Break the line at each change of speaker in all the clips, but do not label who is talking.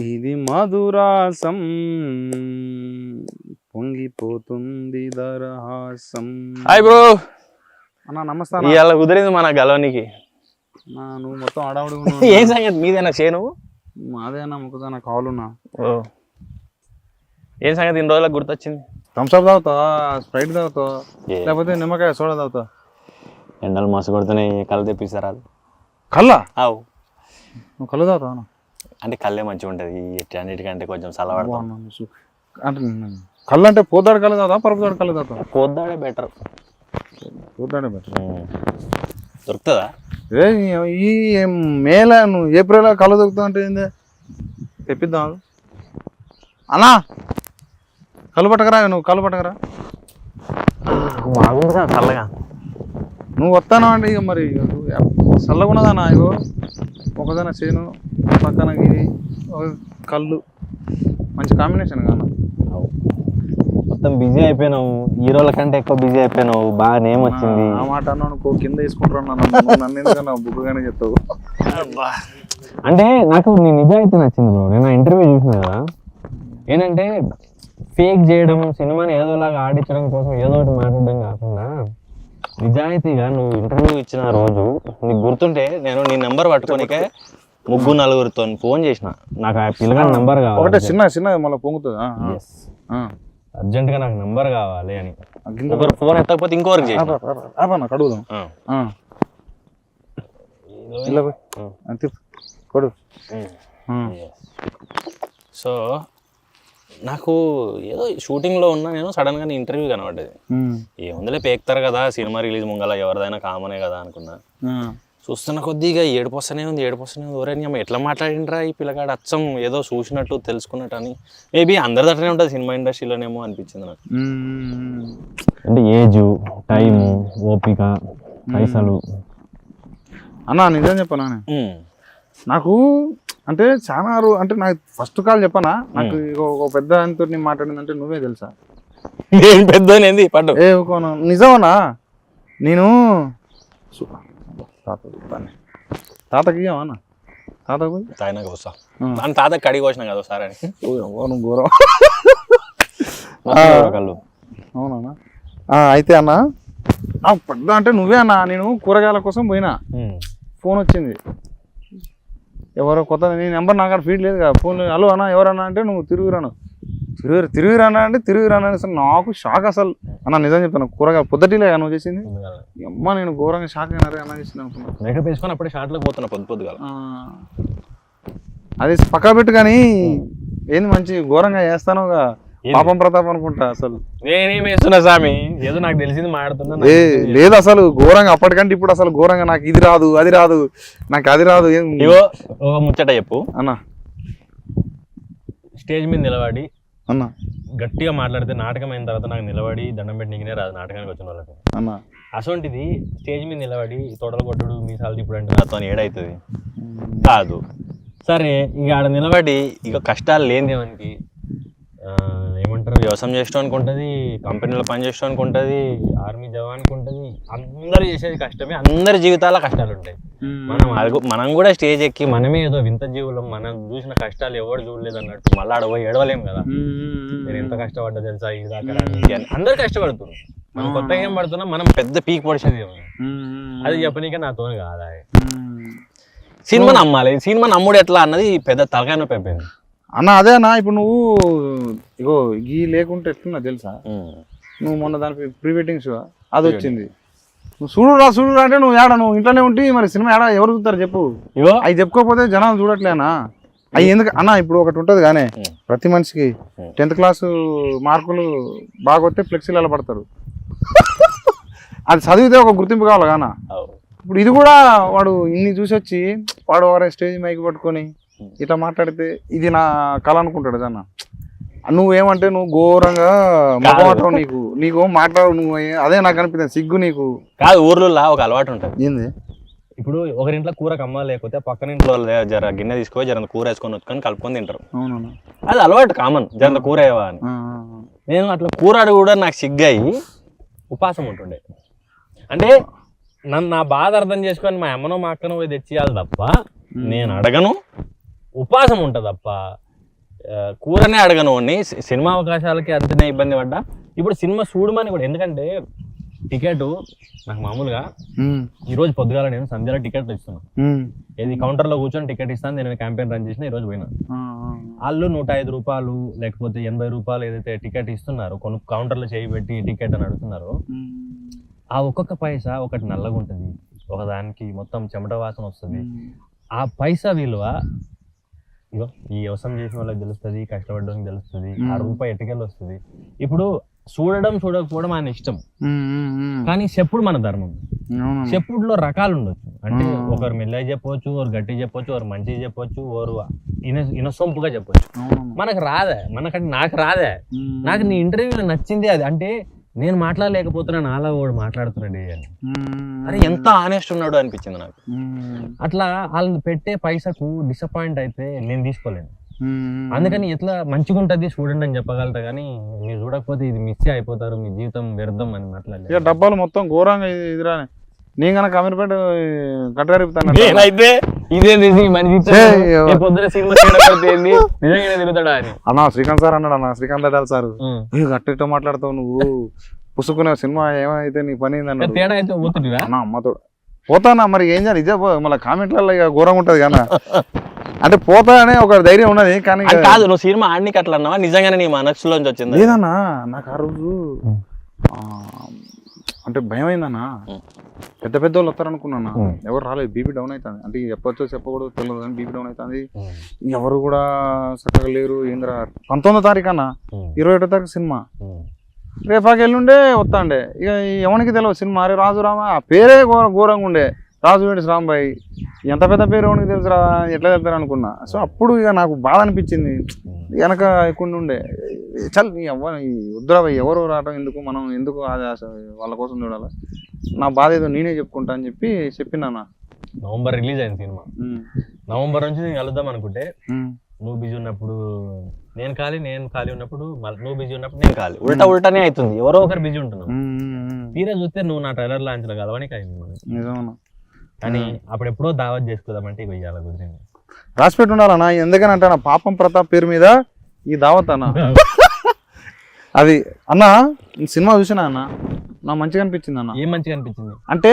ఇది మధురాసం పొంగిపోతుంది దరహాసం.
Hi bro.
అన్నా నమస్తే.
ఇవాళ కుదిరింది మన గలవనికి.
నువ్వు మొత్తం ఆడావుడు.
ఏం సంగతి మీదేనా చేను?
మాదేనా మొక్కదానా కావాలన్నా.
ఏం సంగతి ఇన్ని రోజులకు గుర్తొచ్చింది?
థమ్స్అప్ తాగుతావా, స్ప్రైట్ తాగుతావా, లేకపోతే నిమ్మకాయ సోడా తాగుతావా?
ఎండలు మస్తు కొడుతున్నాయి, కళ్ళు తెప్పిస్తారా?
కళ్ళా?
అవు.
నువ్వు కళ్ళు తాగుతావా?
అంటే కళ్ళే మంచిగా ఉంటుంది అన్నిటికంటే, కొంచెం చల్లబడతాం.
అంటే కళ్ళు అంటే పోతాడు కళ్ళు తాగుతావా, పరపుతాడు కళ్ళు తాగుతావా?
పోద్దాడే బెటర్.
పోతాడే బెటర్.
దొరుకుతుందా?
ఈ మేల నువ్వు ఏప్రిల్ కళ్ళు దొరుకుతావు అంటే ఏంది? తెప్పిద్దాం అన్నా. కళ్ళు పట్టకరా, నువ్వు కళ్ళు పట్టకరా.
బాగుందిగా చల్లగా.
నువ్వు వస్తాను అంటే ఇక మరి చల్లగా ఉన్నదన్నా. ఇగో ఒకదన చేను పక్కన కళ్ళు మంచి కాంబినేషన్ కానా.
మొత్తం బిజీ అయిపోయినావు, హీరోల కంటే ఎక్కువ బిజీ అయిపోయినావు. బాగా నేమ్ వచ్చింది.
ఆ మాట అన్నావు కింద తీసుకుంటున్నాను. నన్ను ఎందుకన్నా బుక్కుగానే చెప్తావు.
అంటే నాకు నీ నిజాయితీ నచ్చింది బ్రో. నేను ఇంటర్వ్యూ చూసిన కదా, ఏంటంటే ఫేక్ చేయడం, సినిమాని ఏదోలాగా ఆడించడం కోసం ఏదో ఒకటి మాట్లాడడం కాకుండా నిజాయితీగా నువ్వు ఇంటర్వ్యూ ఇచ్చిన రోజు నీకు గుర్తుంటే నేను నీ నెంబర్ పట్టుకోనికే 3-4 ఫోన్ చేసిన. నాకు ఆ పిల్లగాడి నెంబర్ కావాలి,
ఒకటే చిన్న మళ్ళీ పొంగుతుంది.
అర్జెంట్గా నాకు నెంబర్ కావాలి అని. ఒకరు ఫోన్ ఎత్తకపోతే ఇంకోరికి చేసిన.
కడుగుదాం.
సో నాకు ఏదో షూటింగ్లో ఉన్నా, నేను సడన్గా నీ ఇంటర్వ్యూ కనబడ్డది. ఏముందిలే పేక్తారు కదా సినిమా రిలీజ్ ముంగల, ఎవరిదైనా కామనే కదా అనుకున్నా. చూస్తున్న కొద్దిగా ఏడుపోస్తూనే ఉంది. ఒరే అమ్మ ఎట్లా మాట్లాడిండ్రా ఈ పిల్లగాడు, అచ్చం ఏదో చూసినట్టు తెలుసుకున్నట్టు అని. మేబీ అందరి దగ్గరనే ఉంటుంది సినిమా ఇండస్ట్రీలోనేమో అనిపించింది నాకు. అంటే ఏజ్, టైము, ఓపిక, పైసలు.
అన్నా నిజం చెప్పనా, నాకు అంటే చాలా అంటే నాకు ఫస్ట్ కాల్ చెప్పనా, నాకు ఒక పెద్ద ఆయనతో మాట్లాడిందంటే నువ్వే తెలుసా.
నేను పెద్ద పడ్డు
నిజమనా. నేను తాతకి ఇవ్వమన్నా, తాతకు
తాయినాక వస్తా. తాతకి కడిగి వచ్చినా కదా సార్ అని.
నువ్వు ఘోరం. అవునా. అయితే అన్న పెద్ద అంటే నువ్వే అన్నా. నేను కూరగాయల కోసం పోయినా, ఫోన్ వచ్చింది. ఎవరో కొత్త, నీ నెంబర్ నాకు ఫీడ్ లేదు కదా. ఫోన్ హలో అన్న ఎవరన్నా అంటే నువ్వు తిరుగురాను అంటే తిరుగురాను అని. అసలు నాకు షాక్. అసలు అన్న నిజం చెప్తాను, కూరగాయలు పొద్దుటిలే నువ్వు చేసింది. అమ్మ నేను ఘోరంగా షాక్ అయినారే అన్న చేసింది అనుకున్నాను.
మేకప్ వేసుకొని అప్పుడే షార్ట్లోకి పోతున్నా పొద్దుగా.
అది పక్కా పెట్టు కానీ ఏంది మంచి ఘోరంగా చేస్తానుగా, పాపం ప్రతాప్ అనుకుంటా. అసలు
నేనేం వేస్తున్నా స్వామి, ఏదో నాకు తెలిసింది మాట్లాడుతున్నా.
లేదు అసలు ఘోరంగా అప్పటికంటే ఇప్పుడు అసలు ఘోరంగా. నాకు ఇది రాదు, అది రాదు, నాకు అది రాదు.
ఒక ముచ్చట చెప్పు
అన్న.
స్టేజ్ మీద నిలబడి
అన్న
గట్టిగా మాట్లాడితే నాటకం అయిన తర్వాత నాకు నిలబడి దండం పెట్టి నీకునే రాదు నాటకానికి వచ్చిన వాళ్ళకి
అన్న.
అసొంటిది స్టేజ్ మీద నిలబడి తోటలు కొట్టుడు మీసాలు ఇప్పుడు అంటే నాతో ఏడవుతుంది కాదు. సరే ఇక ఆడ నిలబడి ఇక కష్టాలు లేనిది మనకి, ఏమంటారు, వ్యవసాయం చేసడానికి ఉంటుంది, కంపెనీలో పని చేసడానికి ఉంటుంది, ఆర్మీ జవాన్కి ఉంటుంది. అందరూ చేసేది కష్టమే, అందరి జీవితాల కష్టాలు ఉంటాయి. మనం కూడా స్టేజ్ ఎక్కి మనమే ఏదో వింత జీవులం, మనం చూసిన కష్టాలు ఎవరు చూడలేదు అన్నట్టు మళ్ళీ ఆడ పోయి ఏడవలేం కదా. నేను ఎంత కష్టపడ్డా తెలుసా ఇది దాకా అని. అందరు కష్టపడుతున్నారు, మనం కొత్తగా ఏం పడుతున్నాం, మనం పెద్ద పీక్ పడిచేది ఏమో అది చెప్పనీకే నాతో కాదా. సినిమా నమ్మాలి, సినిమా నమ్ముడు ఎట్లా అన్నది పెద్ద తలకాయ నొప్పి అయిపోయింది
అన్న. అదే అన్న, ఇప్పుడు నువ్వు ఇగో గీ లేకుంటే ఎట్లున్నా తెలుసా. నువ్వు మొన్న దానికి ప్రీ వెడ్డింగ్ షో అది వచ్చింది, నువ్వు చూడురా అంటే నువ్వు ఏడా, నువ్వు ఇంట్లోనే ఉంటే మరి సినిమా ఏడా ఎవరు చూస్తారు చెప్పు. అవి చెప్పుకోకపోతే జనాలు చూడట్లేనా అవి ఎందుకు అన్న. ఇప్పుడు ఒకటి ఉంటుంది కానీ ప్రతి మనిషికి 10th క్లాసు మార్కులు బాగా వస్తే ఫ్లెక్సీలు అలా పడతారు. అది చదివితే ఒక గుర్తింపు కావాలి కానా. ఇప్పుడు ఇది కూడా వాడు ఇన్ని చూసి వచ్చి వాడు ఒకరే స్టేజ్ మైక్ పట్టుకొని ఇట్లా మాట్లాడితే ఇది నా కళ అనుకుంటాడు జన్న. నువ్వేమంటే నువ్వు ఘోరంగా మొగమాటం, నీకు మాట్లాడు నువ్వు. అదే నాకు అనిపిస్తుంది సిగ్గు నీకు
కాదు. ఊర్లో ఒక అలవాటు ఉంటుంది.
ఏంది?
ఇప్పుడు ఒకరింట్లో కూర కమ్మ లేకపోతే పక్కన ఇంట్లో జర గిన్నె తీసుకొని జర కూర వేసుకొని వచ్చుకొని కలుపుకొని తింటారు.
అవునవును,
అది అలవాటు కామన్, జర కూర వేవా అని. నేను అట్లా కూర అడుగు కూడా నాకు సిగ్గాయి ఉపాసం ఉంటుండే. అంటే నన్ను నా బాధ అర్థం చేసుకొని మా అమ్మనో మా అక్కనో పోయి తెచ్చియాలి తప్ప నేను అడగను. ఉపాసం ఉంటుంది తప్ప కూరనే అడగను వాడిని, సినిమా అవకాశాలకి అంతనే ఇబ్బంది పడ్డా. ఇప్పుడు సినిమా చూడమని కూడా, ఎందుకంటే టికెట్ నాకు మామూలుగా ఈ రోజు పొద్దుగాల నేను సంధ్యలో టికెట్ ఇస్తున్నాను, ఏది కౌంటర్లో కూర్చొని టికెట్ ఇస్తాను, నేను క్యాంపెయిన్ రన్ చేసిన ఈ రోజు పోయినా. వాళ్ళు 105 రూపాయలు లేకపోతే 80 రూపాయలు ఏదైతే టికెట్ ఇస్తున్నారో, కొన్ని కౌంటర్లో చేయి పెట్టి టికెట్ అని అడుగుతున్నారు. ఆ ఒక్కొక్క పైసా ఒకటి నల్లగా ఉంటుంది, ఒకదానికి మొత్తం చెమట వాసన వస్తుంది. ఆ పైసా విలువ ఇగో ఈ వ్యవసాయం చేసిన వాళ్ళకి తెలుస్తుంది, కష్టపడడానికి తెలుస్తుంది, ఆ రూపాయి ఎటుకెళ్ళి వస్తుంది. ఇప్పుడు చూడడం చూడకపోవడం ఆయన ఇష్టం, కానీ చెప్పుడు మన ధర్మం. చెప్పుడులో రకాలు ఉండొచ్చు, అంటే ఒకరు మెల్లగా చెప్పవచ్చు, ఒకరు గట్టి చెప్పొచ్చు, ఒకరు మంచిగా చెప్పొచ్చు, ఒకరు ఇనసొంపుగా చెప్పొచ్చు. మనకు రాదే, నాకు రాదే. నాకు నీ ఇంటర్వ్యూలో నచ్చింది అది, అంటే నేను మాట్లాడలేకపోతున్నాను, అలా వాడు మాట్లాడుతున్నాడు అని. అరే ఎంత ఆనెస్ట్ ఉన్నాడు అనిపించింది నాకు. అట్లా వాళ్ళని పెట్టే పైసకు డిసప్పాయింట్ అయితే నేను తీసుకోలేను. అందుకని ఎట్లా మంచిగా ఉంటుంది చూడండి అని చెప్పగలుగుతా, కానీ మీరు చూడకపోతే ఇది మిస్ అయిపోతారు, మీ జీవితం వ్యర్థం అని మాట్లాడలేదు.
ఇక డబ్బాలు మొత్తం ఘోరంగా ఇదిరానే. నేను కనుక అమీర్పేట కట్టగరిపుతాను
అయితే ఇదే పొద్దున సినిమా నిజంగానే తిరుగుతాడా అని
అన్నా శ్రీకాంత్ సార్ అన్నాడు. అన్న శ్రీకాంత్ అడాలి సార్, గట్టిగా మాట్లాడతావు నువ్వు, పుసుకునే సినిమా ఏమైతే నీ పని అన్నాడు.
తేడా అయితే పోతుంటివా?
అన్న అమ్మతో పోతానా, మరి ఏం చేయాలి, ఇదే మళ్ళీ కామెంట్లలో ఇక ఘోరంగా ఉంటది కదా. అంటే పోతా అనే ఒక ధైర్యం ఉన్నది, కానీ
కాదు నువ్వు సినిమా ఆడికి అట్లా అన్నావా, నిజంగానే నీ మనసులోంచి వచ్చింది?
లేదన్నా, నాకు ఆ రోజు అంటే భయం అయిందన్నా. పెద్ద పెద్ద వాళ్ళు వస్తారనుకున్నా, ఎవరు రాలేదు. బీపీ డౌన్ అవుతుంది, అంటే చెప్పొచ్చో చెప్పకూడదు తెలియదు కానీ బీపీ డౌన్ అవుతుంది. ఎవరు కూడా చక్కగా లేరు. ఏంద్రా 19వ తారీఖు అన్న, 21వ తారీఖు సినిమా, రేపాకి ఎల్లుండే వస్తాండే. ఇక ఎవరికి తెలియదు సినిమా. అరే రాజు రామ, ఆ పేరే ఘోరంగా ఉండే, రాజు వేడి రాంబాయి, ఎంత పెద్ద పేరు ఎవరికి తెలుసురా, ఎట్లా వెళ్తారు అనుకున్నా. సో అప్పుడు ఇక నాకు బాధ అనిపించింది, వెనక ఎక్కువ ఉండే చల్ వద్దురాబాయ్, ఎవరు రావటం ఎందుకు, మనం ఎందుకు వాళ్ళ కోసం చూడాలి, నా బాధ ఏదో నేనే చెప్పుకుంటా అని చెప్పినా.
నవంబర్ రిలీజ్ అయింది సినిమా, నవంబర్ నుంచి నేను కలుద్దాం అనుకుంటే నువ్వు బిజీ ఉన్నప్పుడు నేను ఖాళీ ఉన్నప్పుడు నువ్వు బిజీ ఉన్నప్పుడు నేను ఖాళీ, ఉల్టానే అవుతుంది, ఎవరో ఒకరు బిజీ ఉంటున్నావు. తీరా చూస్తే నువ్వు నా ట్రైలర్ లాంఛన కలవడానికి అయింది. కానీ అప్పుడు ఎప్పుడో దావత్ చేసుకుందామంటే ఇక ఇయ్యాల కుదిరింది.
రాసిపెట్టి ఉండాలన్నా, ఎందుకని అంటానా, పాపం ప్రతాప్ పేరు మీద ఈ దావత్ అన్న. అది అన్న సినిమా చూసినా అన్న, నాకు మంచిగా అనిపించింది అన్న.
ఏం మంచిగా అనిపించింది
అంటే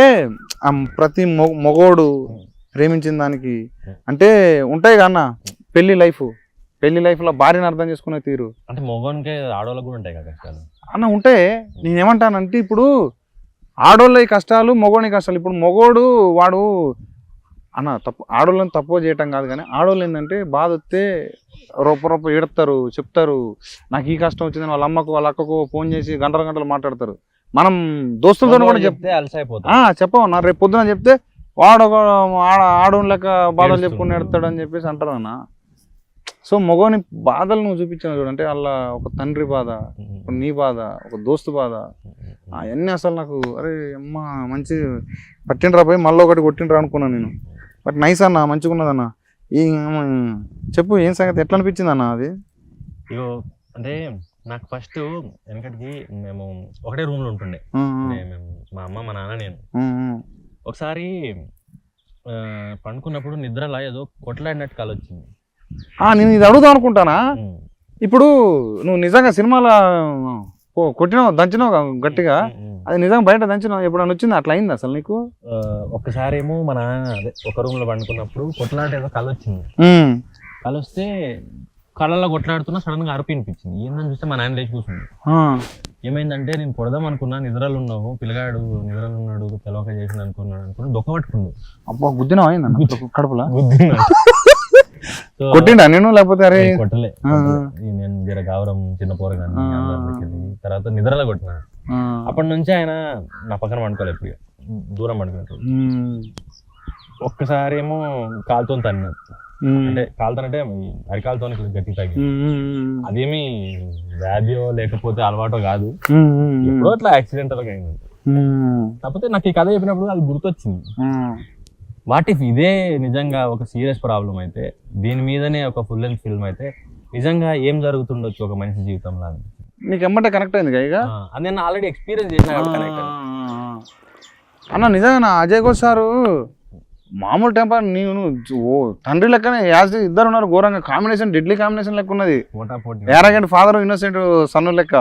ప్రతి మగోడు ప్రేమించిన దానికి అంటే ఉంటాయి కదా అన్న, పెళ్లి లైఫ్ లో భార్యను అర్థం చేసుకునే తీరు,
అంటే మగోనికే ఆడవాళ్ళకు కూడా ఉంటాయి కదా కష్టాలు
అన్న. ఉంటే నేనేమంటానంటే, ఇప్పుడు ఆడోళ్ళ కష్టాలు, మగోని కష్టాలు. ఇప్పుడు మగోడు వాడు అన్న ఆడోళ్ళని తక్కువ చేయటం కాదు, కానీ ఆడోళ్ళు ఏంటంటే బాధ వస్తే రొప్ప ఏడతారు, చెప్తారు నాకు ఈ కష్టం వచ్చిందని. వాళ్ళ అమ్మకు వాళ్ళ అక్కకు ఫోన్ చేసి గంటలు మాట్లాడతారు. మనం దోస్తులతో కూడా చెప్తే చెప్పవన్నా, రేపు పొద్దున చెప్తే వాడు ఆడోని లెక్క బాధలు చెప్పుకుని ఎడతాడు అని చెప్పేసి అంటారు అన్న. సో మగోని బాధలు నువ్వు చూపించావు చూడంటే, అలా ఒక తండ్రి బాధ, ఒక నీ బాధ, ఒక దోస్తు బాధ, అవన్నీ అసలు నాకు అరే అమ్మ మంచి పట్టిండ్రా పోయి మళ్ళీ ఒకటి కొట్టిండ్రా అనుకున్నాను నేను. బట్ నైస్ అన్న, మంచిగా ఉన్నదన్న. ఈ చెప్పు ఏం సంగతి, ఎట్లా అనిపించింది అన్న అది?
ఇగో అంటే నాకు ఫస్ట్ వెనకటికి మేము ఒకటే రూమ్ లో ఉంటుండే, మా అమ్మ మా నాన్న నేను. ఒకసారి పండుకున్నప్పుడు నిద్రలా ఏదో కొట్లాడినట్టు కల వచ్చింది.
నేను ఇది అడుగుదాం అనుకుంటానా, ఇప్పుడు నువ్వు నిజంగా సినిమాలో కొట్టినావు, దంచినావు గట్టిగా, అది నిజంగా బయట దంచినావు, ఎప్పుడన్నా వచ్చింది అట్లా అయింది అసలు నీకు?
ఒక్కసారి ఏమో మా నాన్న అదే ఒక రూమ్ లో పండుకున్నప్పుడు కొట్లాట ఏదో కల వచ్చింది. కల వస్తే కళ్ళలో కొట్లాడుతున్నా సడన్ గా అరుపు వినిపించింది. ఏందని చూస్తే మా నాన్న లేచి కూర్చుంది. ఏమైందంటే నేను కొడదాం అనుకున్నా, నిద్రలు ఉన్నావు, పిల్లగాడు నిద్రలు ఉన్నాడు, తెలవక చేసింది అనుకున్నా దొక్క పట్టుకుండు.
అబ్బా గుద్దినా కడుపులా కొట్టిండా నేను, లేకపోతే అరే
కొట్టలే, నేను జర గావరం చిన్న పోరగాని తర్వాత నిద్రలో కొట్టినా. అప్పటి నుంచి ఆయన నా పక్కన పండుకోలేదు, ఎప్పుడు దూరం పండుకున్నట్టు. ఒక్కసారి ఏమో కాలుతో తన్నాడు, అంటే కాలుతానంటే అరికాలతో గట్టి తగ్గి, అదేమి వ్యాధియో లేకపోతే అలవాటో కాదు, ఎప్పుడో అట్లా యాక్సిడెంటల్ గా అయింది. కాకపోతే నాకు ఈ కథ చెప్పినప్పుడు అది గుర్తొచ్చింది. వాట్ ఇఫ్ ఇదే నిజంగా ఒక సీరియస్ ప్రాబ్లం అయితే, దీని మీదనే ఒక ఫుల్ లెంత్ ఫిల్మ్ అయితే నిజంగా ఏం జరుగుతుండొచ్చు ఒక మనిషి జీవితంలో?
నీకు ఎమ్మటే కనెక్ట్ అయింది ఇక
అది, నేను ఆల్రెడీ ఎక్స్పీరియన్స్ చేసిన
అన్న. నిజంగా అజయ్ ఘోష్ సారు మామూలు టెంపర్ నేను ఓ తండ్రి లెక్కనే యాజ్ ఇద్దరు ఉన్నారు ఘోరంగా కాంబినేషన్ డెడ్లీ కాంబినేషన్ లెక్క ఉన్నది యారగెంట్ ఫాదర్ ఇన్నోసెంట్ సన్ను లెక్క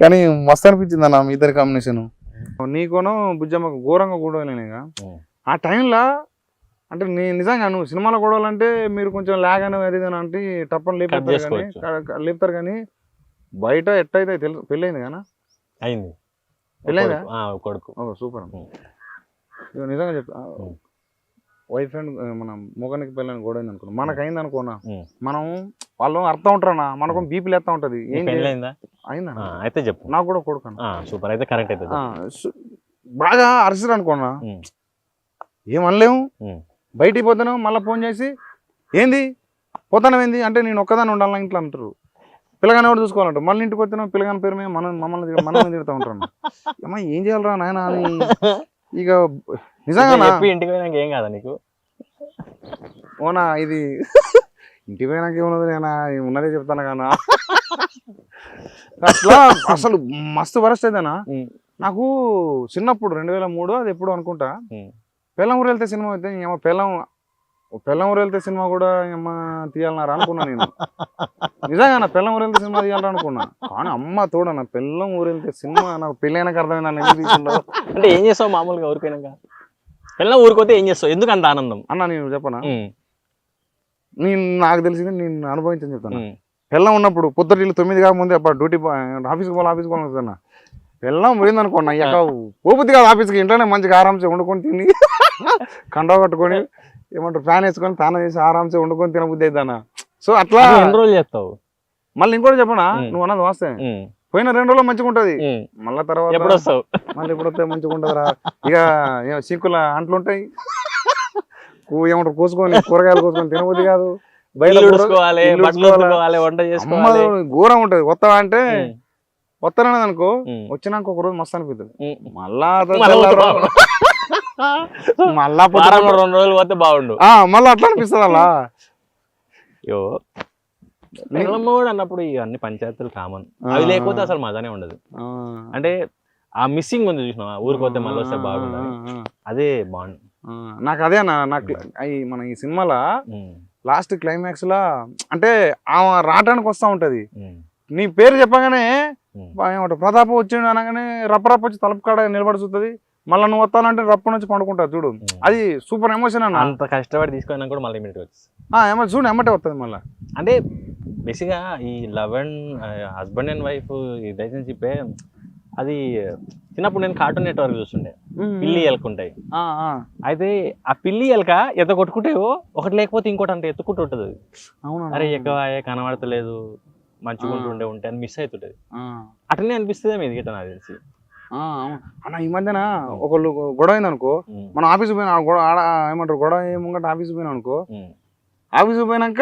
కానీ మస్తు అనిపించింది అన్న మీ ఇద్దరి కాంబినేషన్ నీకోనో బుజ్జమ్మకు ఘోరంగా గొడవలేనిగా ఆ టైంలో అంటే నిజంగా నువ్వు సినిమాలో గొడవలంటే మీరు కొంచెం లాగ్ అని అది అని అంటే టప్పని లేపుతారు కానీ బయట ఎట్టయితే తెలుసు పెళ్ళయింది కానీ
అయింది
పెళ్ళైందా
కొడుకు
సూపర్ నిజంగా చెప్తా వైఫ్ అండ్ మన మొగనికి పెళ్ళని గొడవ అనుకున్నా మనకు అయింది అనుకోనా మనం వాళ్ళు అర్థం ఉంటారన్నా మనకు బీపీలు ఎత్తా ఉంటది
అయిందా అయితే చెప్పు
నాకు కూడా కొడుకు
సూపర్ అయితే కరెక్ట్ అయితే
బాగా అరిసిరు అనుకోనా ఏమనలేము బయటికి పోతాను మళ్ళీ ఫోన్ చేసి ఏంది పోతానమేంది అంటే నేను ఒక్కదాన్ని ఉండాలని ఇంట్లో అంటారు పిల్లగానే కూడా చూసుకోవాలంటారు మళ్ళీ ఇంటికి పోతున్నాం పిల్లగాని పేరు మీద మమ్మల్ని తిడతా ఉంటారు అమ్మా ఏం చేయాలరా నాయన అని ఇక నిజంగా
ఇంటికి పోయినాక ఏం కాదా నీకు
ఓనా ఇది ఇంటికి పోయినాక ఏమున్నది నేను ఉన్నదే చెప్తాను కానా అట్లా అసలు మస్తు వరస్ట్ అయితేనా నాకు చిన్నప్పుడు 2003 అది ఎప్పుడు అనుకుంటా పెళ్ళం ఊరు వెళ్తే సినిమా అయితే ఏమో పెళ్ళం ఊరు వెళ్తే సినిమా కూడా ఏమో తీయాలన్నారా అనుకున్నా నేను నిజంగా పెళ్ళం ఊరు వెళ్తే సినిమా తీయాలరా అనుకున్నా కానీ అమ్మ తోడన్న పెళ్ళం ఊరు వెళ్తే సినిమా నాకు పెళ్ళైనాక అర్థమైంది ఎందుకు తీసుకుంటా
అంటే ఏం చేస్తావు మామూలుగా ఊరిపోయినాక పెళ్ళం ఊరిపోతే ఏం చేస్తావు ఎందుకు అంత ఆనందం
అన్న నేను చెప్పనా నేను నాకు తెలిసింది నేను అనుభవించని చెప్తాను పెళ్ళం ఉన్నప్పుడు పొద్దుటిల్లు 9 కాక ముందే అప్పుడు డ్యూటీ ఆఫీస్కి పోవాలన్నా పెళ్ళం పోయింది అనుకోండి అయ్యాక పోబుద్ది కాదు ఆఫీస్కి ఇంట్లోనే మంచిగా ఆరాంసే వండుకొని తిని కండవ కట్టుకొని ఏమంటారు ఫ్యాన్ వేసుకొని తానం చేసి ఆరాంసే వండుకొని తినబుద్ది అవుతానా సో అట్లా
ఎన్ని రోజులు చేస్తావు
మళ్ళీ ఇంకోటి చెప్పనా నువ్వు అన్నది వాస్తే పోయిన 2 రోజులు మంచిగా ఉంటది మళ్ళీ తర్వాత
ఎప్పుడు వస్తావు
మళ్ళీ ఎప్పుడు వస్తే మంచిగా ఉంటదిరా ఇక సింకుల అంట్లు ఉంటాయి ఏమంటారు కోసుకొని కూరగాయలు కోసుకొని తినబుద్ది కాదు బయట ఘోరం ఉంటది వస్తావా అంటే వస్తానన్నది అనుకో వచ్చినాక ఒక రోజు మస్తు అనిపిస్తుంది మళ్ళా
2 రోజులు పోతే బాగుండు
మళ్ళీ అట్లా అనిపిస్తుంది అలా
కూడా అన్నప్పుడు ఇవన్నీ పంచాయతీలు కామన్ అవి లేకపోతే అసలు మజానే ఉండదు అంటే ఆ మిస్సింగ్ ఉంది చూసిన ఊరికి పోతే మళ్ళీ వస్తే బాగుండదు అదే బాగుండు
నాకు అదే అన్న నాకు మన ఈ సినిమాలో లాస్ట్ క్లైమాక్స్ లా అంటే ఆమె రావడానికి వస్తా ఉంటది నీ పేరు చెప్పగానే ఏమంటారు ప్రతాప్ వచ్చిండు అనగానే రప్పరప్ప వచ్చి తలుపు కాడ నిలబడి చూస్తుంది మళ్ళీ నువ్వు వస్తానంటే రప్ప నుంచి పండుకుంటా చూడు అది సూపర్ ఎమోషన్ అన్న
అంత కష్టపడి తీసుకున్నా కూడా మళ్ళీ ఇమీడియట్ వచ్చి
చూడు ఎమ్మటే వస్తుంది మళ్ళీ
అంటే బేసిక్గా ఈ love and husband and wife ఈ రిలేషన్షిప్ అది చిన్నప్పుడు నేను కార్టూన్ నెట్వర్క్ చూస్తుండే పిల్లి ఎలుకుంటాయి అయితే ఆ పిల్లి ఎలక ఎంత కొట్టుకుంటాయో ఒకటి లేకపోతే ఇంకోటి అంత ఎత్తుకుంటూ ఉంటుంది అరే ఎక్కువ కనబడతలేదు మంచిగుంటుండే ఉంటే అని మిస్ అవుతుంటది అట్లనే అనిపిస్తుంది మీది గిట్ట నాకు తెలిసి
అన్న ఈ మధ్యన ఒకళ్ళు గొడవ అయింది అనుకో మనం ఆఫీస్ పోయినా ఏమంటారు గొడవ ఏముంగట ఆఫీస్ పోయినా అనుకో ఆఫీస్ పోయినాక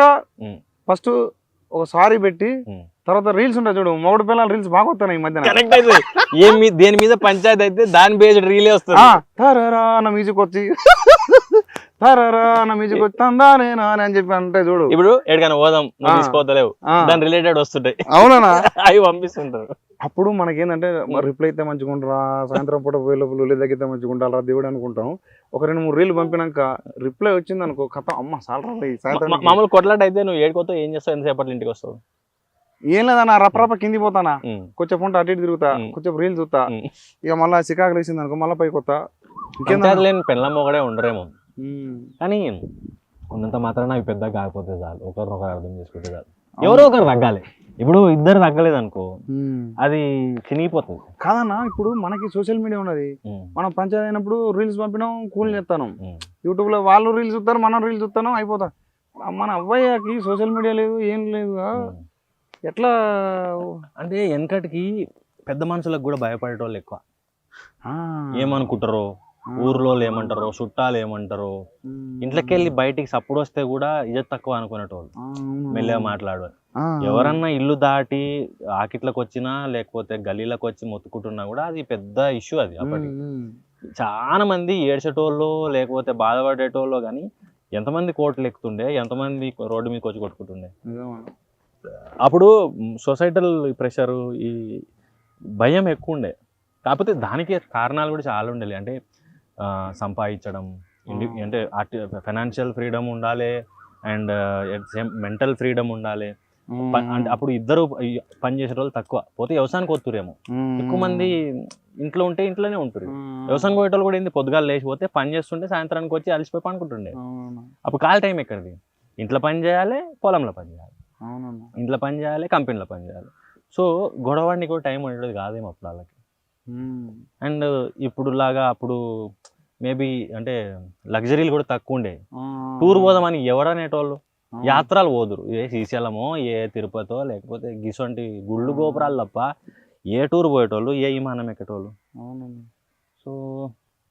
ఫస్ట్ ఒక సారీ పెట్టి తర్వాత రీల్స్ ఉంటాయి చూడు మొగుడు పిల్లల రీల్స్ బాగా వస్తున్నాయి ఈ మధ్యన
దేని మీద పంచాయతీ అయితే దాని బేస్డ్ రీలే వస్తుంది
తారా అన్న మ్యూజిక్ వచ్చి తారా అన్న మ్యూజిక్ వచ్చి తందానే అని చెప్పి అంటే చూడు
ఇప్పుడు ఎక్కడికైనా పోదాం తీసుకోవట్లేవు దాని రిలేటెడ్ వస్తుంటాయి
అవునా
అవి పంపిస్తుంటారు
అప్పుడు మనకేంటంటే రిప్లై అయితే మంచిగా ఉంటారా సాయంత్రం పూట వేలు తగ్గితే మంచిగా ఉండాలా దేవుడు అనుకుంటాం ఒక 2-3 రీలు పంపినాక రిప్లై వచ్చింది అనుకో కథ అమ్మ సాలరా సాయంత్రం
మామూలు కొట్లాట అయితే నువ్వు ఏడుకోతావు ఏం చేస్తావు ఎంతసేపట్లో ఇంటికి వస్తావు
ఏం లేదన్నా రప్పరప్ప కింది పోతానా కొంచెం పంట అటు ఇటు తిరుగుతా కొంచెం రీల్ చూస్తా ఇక మళ్ళీ చికాకులు వేసింది అనుకో మళ్ళీ పైకి వస్తా
లేని పెళ్ళం ఒకడే ఉండరేమో కానీ ఉన్నంత మాత్రాన అవి పెద్దగా కాకపోతే చాలు ఒకరినొకరు అర్థం చేసుకుంటే చాలు ఎవరో ఒకరు తగ్గాలి ఇప్పుడు ఇద్దరు తగ్గలేదు అనుకో అది చినిగిపోతుంది
కాదన్నా ఇప్పుడు మనకి సోషల్ మీడియా ఉన్నది మనం పంచాయతీ అయినప్పుడు రీల్స్ పంపినాం కూల్ చేస్తాను యూట్యూబ్ లో వాళ్ళు రీల్స్ చూస్తారు మనం రీల్స్ చూస్తాను అయిపోతా మన అవ్వయ్యకి సోషల్ మీడియా లేదు ఏం లేదు ఎట్లా
అంటే వెనకటికి పెద్ద మనుషులకు కూడా భయపడేటోళ్ళు ఎక్కువ ఏమనుకుంటారో ఊర్లో ఏమంటారో చుట్టాలు ఏమంటారో ఇంట్లోకి వెళ్ళి బయటికి సప్పుడు వస్తే కూడా ఇజ్జత్ తక్కువ అనుకునేటోళ్ళు మెల్లగా మాట్లాడు ఎవరన్నా ఇల్లు దాటి ఆకిట్లకు వచ్చినా లేకపోతే గలీలకు వచ్చి మొత్తుకుంటున్నా కూడా అది పెద్ద ఇష్యూ అది అప్పటికి చాలా మంది ఏడ్చేటోళ్ళు లేకపోతే బాధపడేటోళ్ళు కానీ ఎంతమంది కోట్లు ఎక్కుతుండే ఎంతమంది రోడ్డు మీదకి వచ్చి కొట్టుకుంటుండే అప్పుడు సొసైటల్ ప్రెషరు ఈ భయం ఎక్కువ ఉండే కాకపోతే దానికి కారణాలు కూడా చాలా ఉండేవి అంటే సంపాదించడం అంటే ఫైనాన్షియల్ ఫ్రీడమ్ ఉండాలి అండ్ మెంటల్ ఫ్రీడమ్ ఉండాలి. అంటే అప్పుడు ఇద్దరు పని చేసే వాళ్ళు తక్కువ, పోతే వ్యవసాయానికి వస్తురేమో. ఎక్కువ మంది ఇంట్లో ఉంటే ఇంట్లోనే ఉంటారు. వ్యవసాయం పోయేటోళ్ళు కూడా ఏంది, పొద్దుగాలు లేచిపోతే పని చేస్తుంటే సాయంత్రానికి వచ్చి అలసిపోయి పనుకుంటుండే. అప్పుడు ఖాళీ టైం ఎక్కడిది, ఇంట్లో పని చేయాలి, పొలంలో పని చేయాలి, ఇంట్లో పని చేయాలి, కంపెనీలో పని చేయాలి. సో గొడవడానికి కూడా టైం ఉండేది కాదేమో అప్పుడు వాళ్ళకి. అండ్ ఇప్పుడు లాగా అప్పుడు మేబీ అంటే లగ్జరీలు కూడా తక్కువ ఉండే. టూర్ పోదామని ఎవరనేటోళ్ళు యాత్రలు పోదురు, ఏ శ్రీశైలమో ఏ తిరుపతో లేకపోతే గిసొంటి గుళ్ళు గోపురాలు తప్ప ఏ టూర్ పోయేటోళ్ళు, ఏ విమానం ఎక్కేటోళ్ళు. సో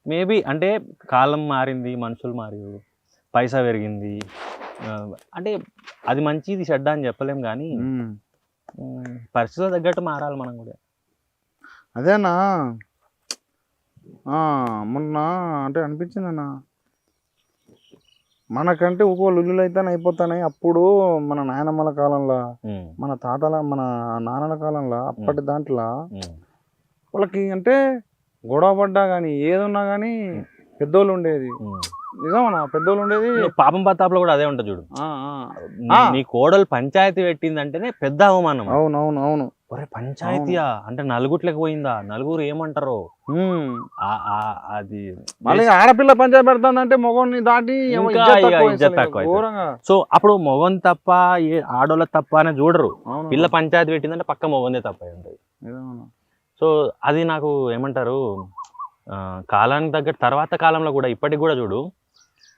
మేబీ అంటే కాలం మారింది, మనుషులు మారారు, పైసా పెరిగింది, అంటే అది మంచిది చెడ్డ అని చెప్పలేం కానీ పరిస్థితుల తగ్గట్టు మారాలి మనం కూడా.
అదేనా మొన్న అంటే అనిపించింది అన్న, మనకంటే ఒక్కో లుల్లులు అయితే అయిపోతాయి. అప్పుడు మన నాయనమ్మల కాలంలో, మన తాతల, మన నాన్నల కాలంలో, అప్పటి దాంట్లో వాళ్ళకి అంటే గొడవ పడ్డా కానీ ఏదున్నా కానీ పెద్దోళ్ళు ఉండేది. నిజమన్నా, పెద్దోళ్ళు ఉండేది.
పాపం పత్తాపులో కూడా అదే ఉంటుంది చూడు, నీ కోడలు పంచాయతీ పెట్టిందంటేనే పెద్ద అవమానం.
అవును.
ఒరే పంచాయతీయా అంటే నలుగుట్లకి పోయిందా, నలుగురు ఏమంటారో. అది
మళ్ళీ ఆడపిల్ల పంచాయతీ పెడతానంటే మొగోని దాటి
ఇజ్జత్ తక్కువ. సో అప్పుడు మొగన్ తప్ప ఆడోళ్ళ తప్ప అని చూడరు. పిల్ల పంచాయతీ పెట్టిందంటే పక్క మొగందే తప్ప ఉంటుంది. సో అది నాకు ఏమంటారు, కాలానికి తగ్గట్టు తర్వాత కాలంలో కూడా ఇప్పటికి కూడా చూడు,